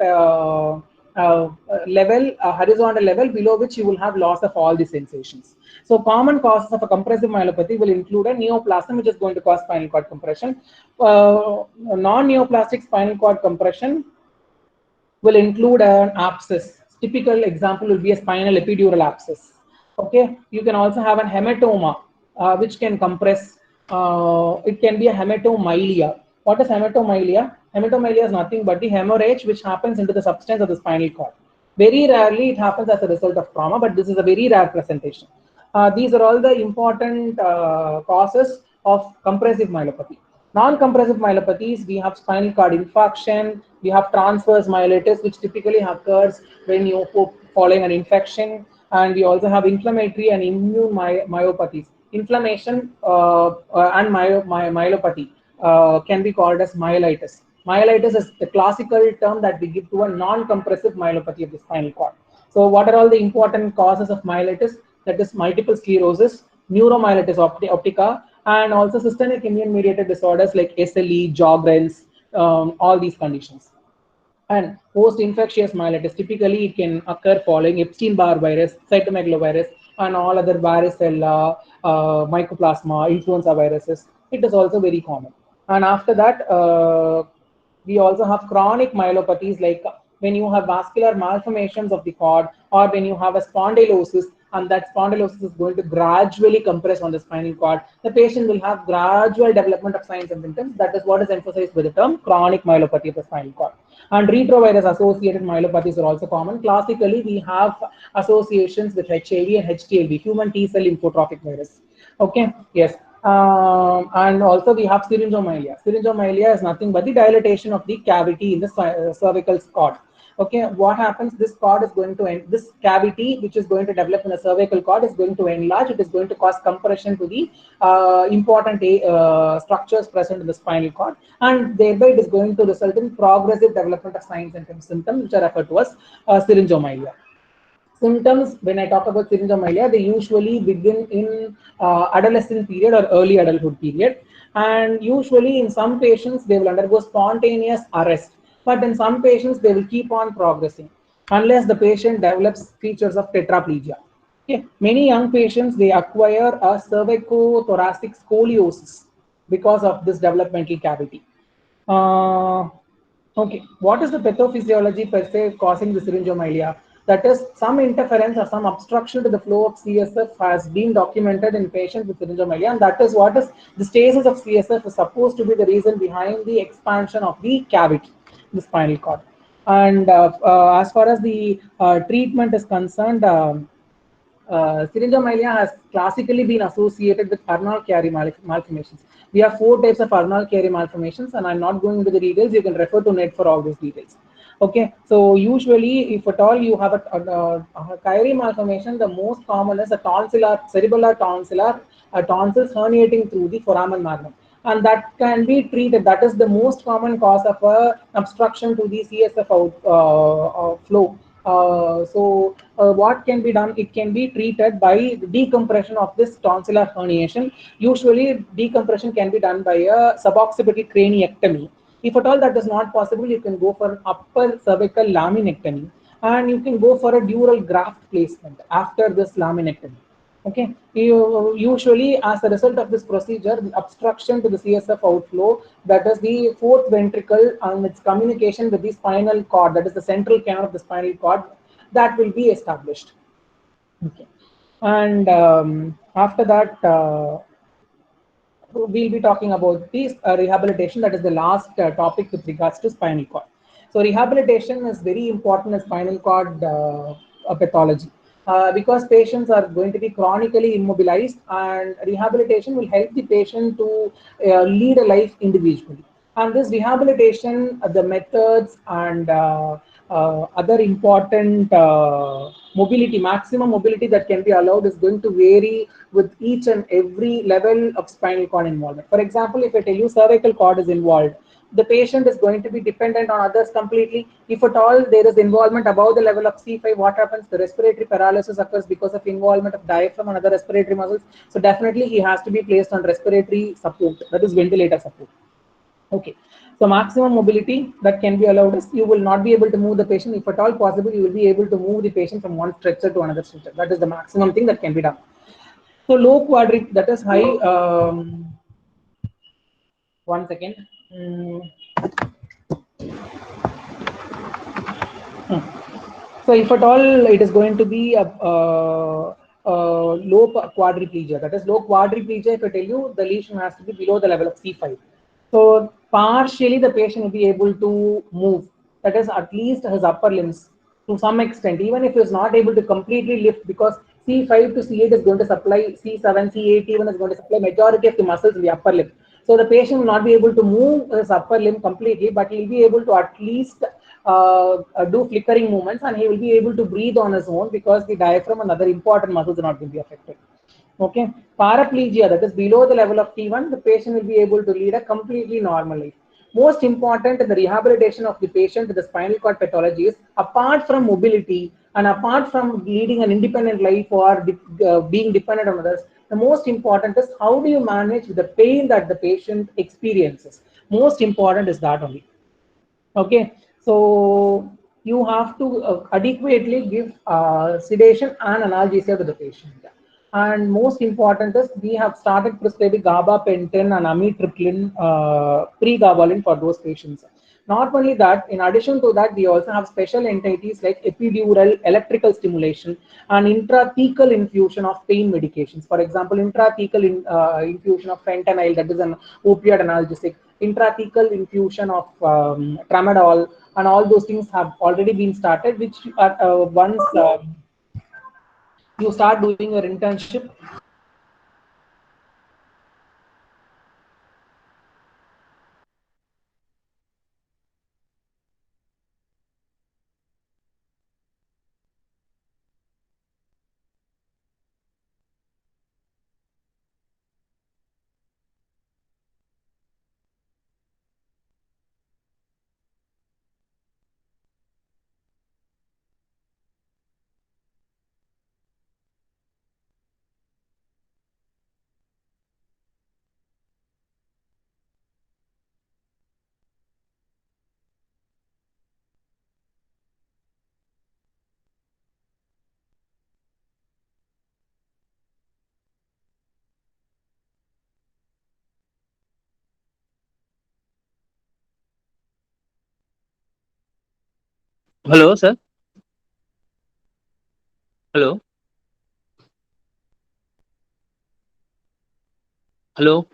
level, a horizontal level below which you will have loss of all the sensations. So common causes of a compressive myelopathy will include a neoplasm, which is going to cause spinal cord compression. Non-neoplastic spinal cord compression will include an abscess. Typical example will be a spinal epidural abscess. Okay, you can also have an hematoma, which can compress. It can be a hematomyelia. What is hematomyelia? Hematomyelia is nothing but the hemorrhage which happens into the substance of the spinal cord. Very rarely it happens as a result of trauma, but this is a very rare presentation. These are all the important causes of compressive myelopathy. Non-compressive myelopathies, we have spinal cord infarction, we have transverse myelitis, which typically occurs when you following an infection, and we also have inflammatory and immune myopathies. Inflammation and myelopathy can be called as myelitis. Myelitis is the classical term that we give to a non-compressive myelopathy of the spinal cord. So what are all the important causes of myelitis? That is multiple sclerosis, neuromyelitis optica, and also systemic immune-mediated disorders like SLE, Sjogren's, all these conditions. And post-infectious myelitis, typically it can occur following Epstein-Barr virus, cytomegalovirus, and all other varicella, mycoplasma, influenza viruses. It is also very common. And after that, we also have chronic myelopathies, like when you have vascular malformations of the cord, or when you have a spondylosis, and that spondylosis is going to gradually compress on the spinal cord, the patient will have gradual development of signs and symptoms. That is what is emphasized with the term chronic myelopathy of the spinal cord. And retrovirus associated myelopathies are also common. Classically, we have associations with HIV and HTLV, human T-cell lymphotrophic virus. Okay, yes. And also we have syringomyelia. Syringomyelia is nothing but the dilatation of the cavity in the cervical cord. Okay, what happens? This cord is going to end. This cavity, which is going to develop in the cervical cord, is going to enlarge. It is going to cause compression to the important structures present in the spinal cord, and thereby it is going to result in progressive development of signs and symptoms, which are referred to as syringomyelia. Symptoms, when I talk about syringomyelia, they usually begin in adolescent period or early adulthood period, and usually in some patients they will undergo spontaneous arrest, but in some patients they will keep on progressing unless the patient develops features of tetraplegia. Okay. Many young patients, they acquire a cervicothoracic scoliosis because of this developmental cavity. Okay, what is the pathophysiology per se causing the syringomyelia? That is, some interference or some obstruction to the flow of CSF has been documented in patients with syringomyelia, and that is what is the stasis of CSF is supposed to be the reason behind the expansion of the cavity, the spinal cord. And as far as the treatment is concerned, syringomyelia has classically been associated with Arnold-Chiari malformations. We have 4 types of Arnold-Chiari malformations, and I'm not going into the details. You can refer to NET for all these details. Okay, so usually, if at all you have a Kyrie malformation, the most common is a tonsillar, cerebellar tonsillar, a tonsils herniating through the foramen magnum, and that can be treated. That is the most common cause of a obstruction to the CSF flow. What can be done? It can be treated by decompression of this tonsillar herniation. Usually, decompression can be done by a suboccipital craniectomy. If at all that is not possible, you can go for upper cervical laminectomy, and you can go for a dural graft placement after this laminectomy. Okay, usually as a result of this procedure, the obstruction to the CSF outflow, that is the fourth ventricle and its communication with the spinal cord, that is the central canal of the spinal cord, that will be established. Okay, and after that, we'll be talking about the rehabilitation. That is the last topic with regards to spinal cord. So rehabilitation is very important in spinal cord pathology, because patients are going to be chronically immobilized, and rehabilitation will help the patient to lead a life individually. And this rehabilitation, the methods and other important mobility, maximum mobility that can be allowed is going to vary with each and every level of spinal cord involvement. For example, if I tell you cervical cord is involved, the patient is going to be dependent on others completely. If at all there is involvement above the level of C5, what happens? The respiratory paralysis occurs because of involvement of diaphragm and other respiratory muscles. So definitely he has to be placed on respiratory support, that is ventilator support. Okay, so maximum mobility that can be allowed is you will not be able to move the patient. If at all possible, you will be able to move the patient from one stretcher to another stretcher. That is the maximum thing that can be done. So low quadrip, that is high. One second. Mm, hmm. So if at all it is going to be low quadriplegia, that is low quadriplegia, if I tell you the lesion has to be below the level of C5. So partially the patient will be able to move, that is at least his upper limbs to some extent, even if he is not able to completely lift, because C5 to C8 is going to supply, C7, C8 even is going to supply majority of the muscles in the upper limb. So the patient will not be able to move his upper limb completely, but he will be able to at least do flickering movements, and he will be able to breathe on his own because the diaphragm and other important muscles are not going to be affected. Okay, paraplegia, that is below the level of T1, the patient will be able to lead a completely normal life. Most important in the rehabilitation of the patient with the spinal cord pathology is, apart from mobility and apart from leading an independent life or being dependent on others, the most important is how do you manage the pain that the patient experiences. Most important is that only. Okay, so you have to adequately give sedation and analgesia to the patient. And most important is we have started prescribing gabapentin and amitriptyline, pregabalin for those patients. Not only that, in addition to that, we also have special entities like epidural electrical stimulation and intrathecal infusion of pain medications. For example, intrathecal infusion of fentanyl, that is an opioid analgesic, intrathecal infusion of tramadol, and all those things have already been started, which are once you start doing your internship. Hello, sir. Hello. Hello.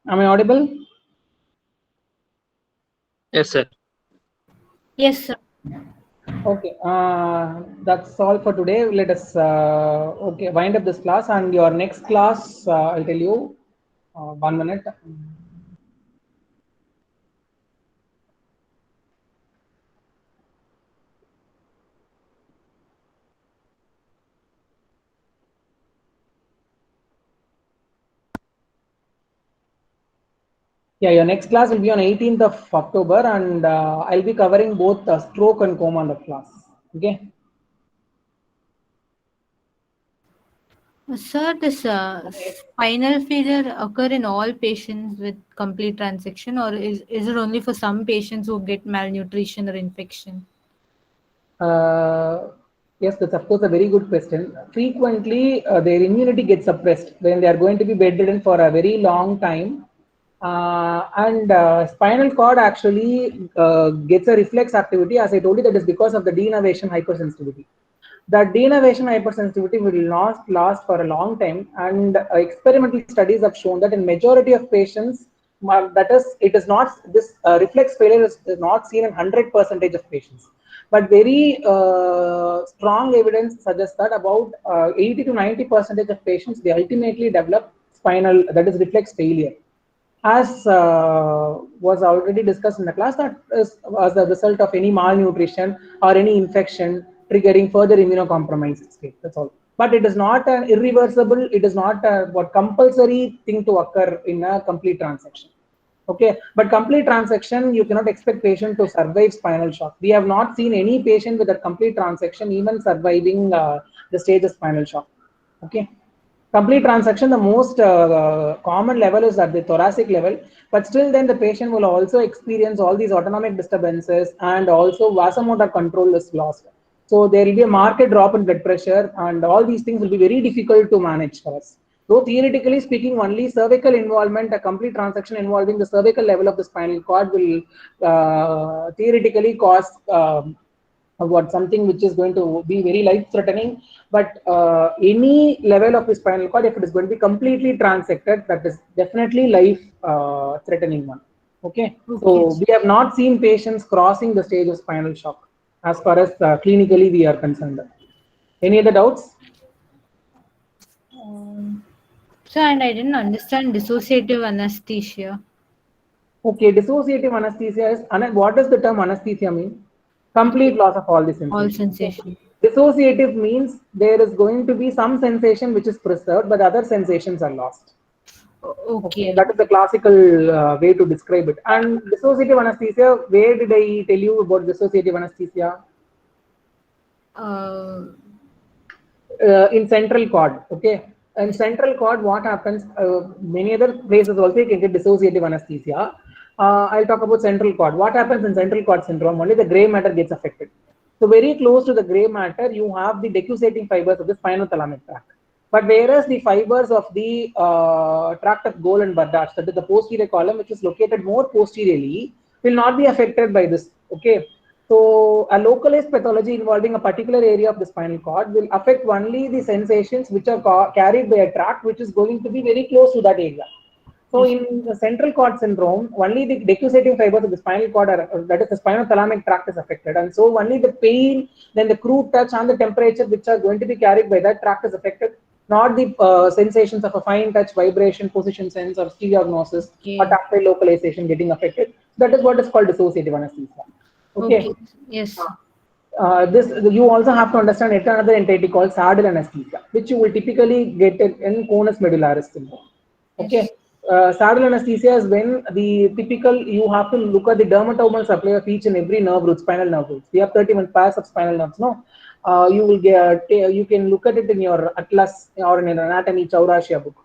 Am I audible? Yes, sir. Yes, sir. Okay, that's all for today. Let us okay wind up this class, and your next class I'll tell you. 1 minute. Yeah, your next class will be on 18th of October, and I'll be covering both stroke and coma in the class. Okay. Sir, this spinal failure occur in all patients with complete transection, or is it only for some patients who get malnutrition or infection? Uh, yes, that's of course a very good question. Frequently, their immunity gets suppressed when they are going to be bedridden for a very long time. And spinal cord actually gets a reflex activity. As I told you, that is because of the denervation hypersensitivity. That denervation hypersensitivity will not last for a long time, and experimental studies have shown that in majority of patients, that is, it is not this reflex failure is not seen in 100% of patients, but very strong evidence suggests that about 80 to 90% of patients they ultimately develop spinal, that is reflex failure, as was already discussed in the class, that is as a result of any malnutrition or any infection triggering further immunocompromised state. That's all. But it is not an irreversible, it is not a what compulsory thing to occur in a complete transaction. Okay, but complete transaction, you cannot expect patient to survive spinal shock. We have not seen any patient with a complete transaction even surviving the stage of spinal shock. Okay. Complete transaction, the most common level is at the thoracic level, but still then the patient will also experience all these autonomic disturbances, and also vasomotor control is lost. So there will be a marked drop in blood pressure, and all these things will be very difficult to manage for us. Though theoretically speaking, only cervical involvement, a complete transaction involving the cervical level of the spinal cord will theoretically cause what something which is going to be very life threatening, but any level of the spinal cord, if it is going to be completely transected, that is definitely life threatening one. Okay, Okay. so we have not seen patients crossing the stage of spinal shock as far as clinically we are concerned. Any other doubts? Sir, and I didn't understand dissociative anesthesia. Okay, dissociative anesthesia is, what does the term anesthesia mean? Complete loss of all the All sensations. sensation. Dissociative means there is going to be some sensation which is preserved, but other sensations are lost. Okay, Okay. that is the classical way to describe it. And dissociative anesthesia, where did I tell you about dissociative anesthesia? Uh, In central cord. Okay, in central cord what happens, many other places also you can get dissociative anesthesia. I'll talk about central cord. What happens in central cord syndrome? Only the gray matter gets affected. So very close to the gray matter you have the decussating fibers of the spinothalamic tract, but whereas the fibers of the tract of Gold and Bardach, that is the posterior column which is located more posteriorly, will not be affected by this. Okay, so a localized pathology involving a particular area of the spinal cord will affect only the sensations which are carried by a tract which is going to be very close to that area. So yes. in the central cord syndrome, only the decussating fibers of the spinal cord are, that is the spinothalamic tract is affected. And so only the pain, then the crude touch and the temperature which are going to be carried by that tract is affected, not the sensations of a fine touch, vibration, position sense or stereognosis or Okay. tactile localization getting affected. That is what is called dissociative anesthesia. Okay. Okay. Yes. This you also have to understand yet another entity called saddle anesthesia, which you will typically get it in conus medullaris syndrome. Okay, Yes. saddle anesthesia is when the typical you have to look at the dermatomal supply of each and every nerve root, spinal nerve roots. We have 31 pairs of spinal nerves. No, you will get you can look at it in your atlas or in an anatomy Chaurasia book.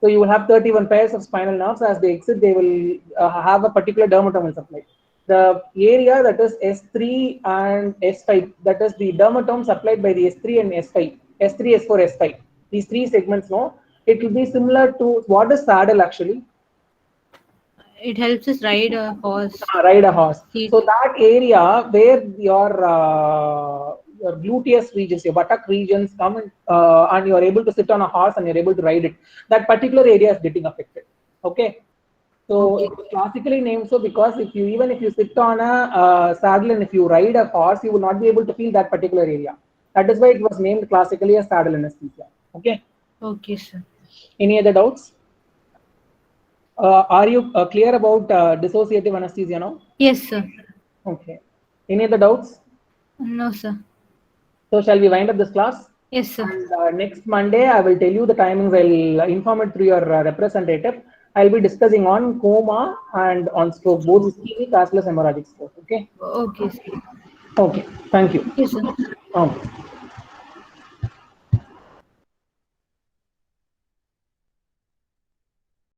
So you will have 31 pairs of spinal nerves. As they exit, they will have a particular dermatomal supply. The area that is S3 and S5, that is the dermatome supplied by the S3 and S5, S3, S4, S5. These three segments, no, it will be similar to what is saddle actually? It helps us ride a horse. Ride a horse. Seat. So that area where your gluteus regions, your buttock regions come in, and you are able to sit on a horse and you're able to ride it. That particular area is getting affected. Okay. So Okay. it was classically named so because if you sit on a saddle and if you ride a horse, you will not be able to feel that particular area. That is why it was named classically as saddle anesthesia. Okay. Okay, sir. Any other doubts? Are you clear about dissociative anesthesia now? Yes, sir. Okay. Any other doubts? No, sir. So shall we wind up this class? Yes, sir. And next Monday, I will tell you the timings. I'll inform it through your representative. I'll be discussing on coma and on stroke, both ischemic as well as hemorrhagic stroke. Okay. Okay, sir. Okay. Thank you. Yes, sir. Okay.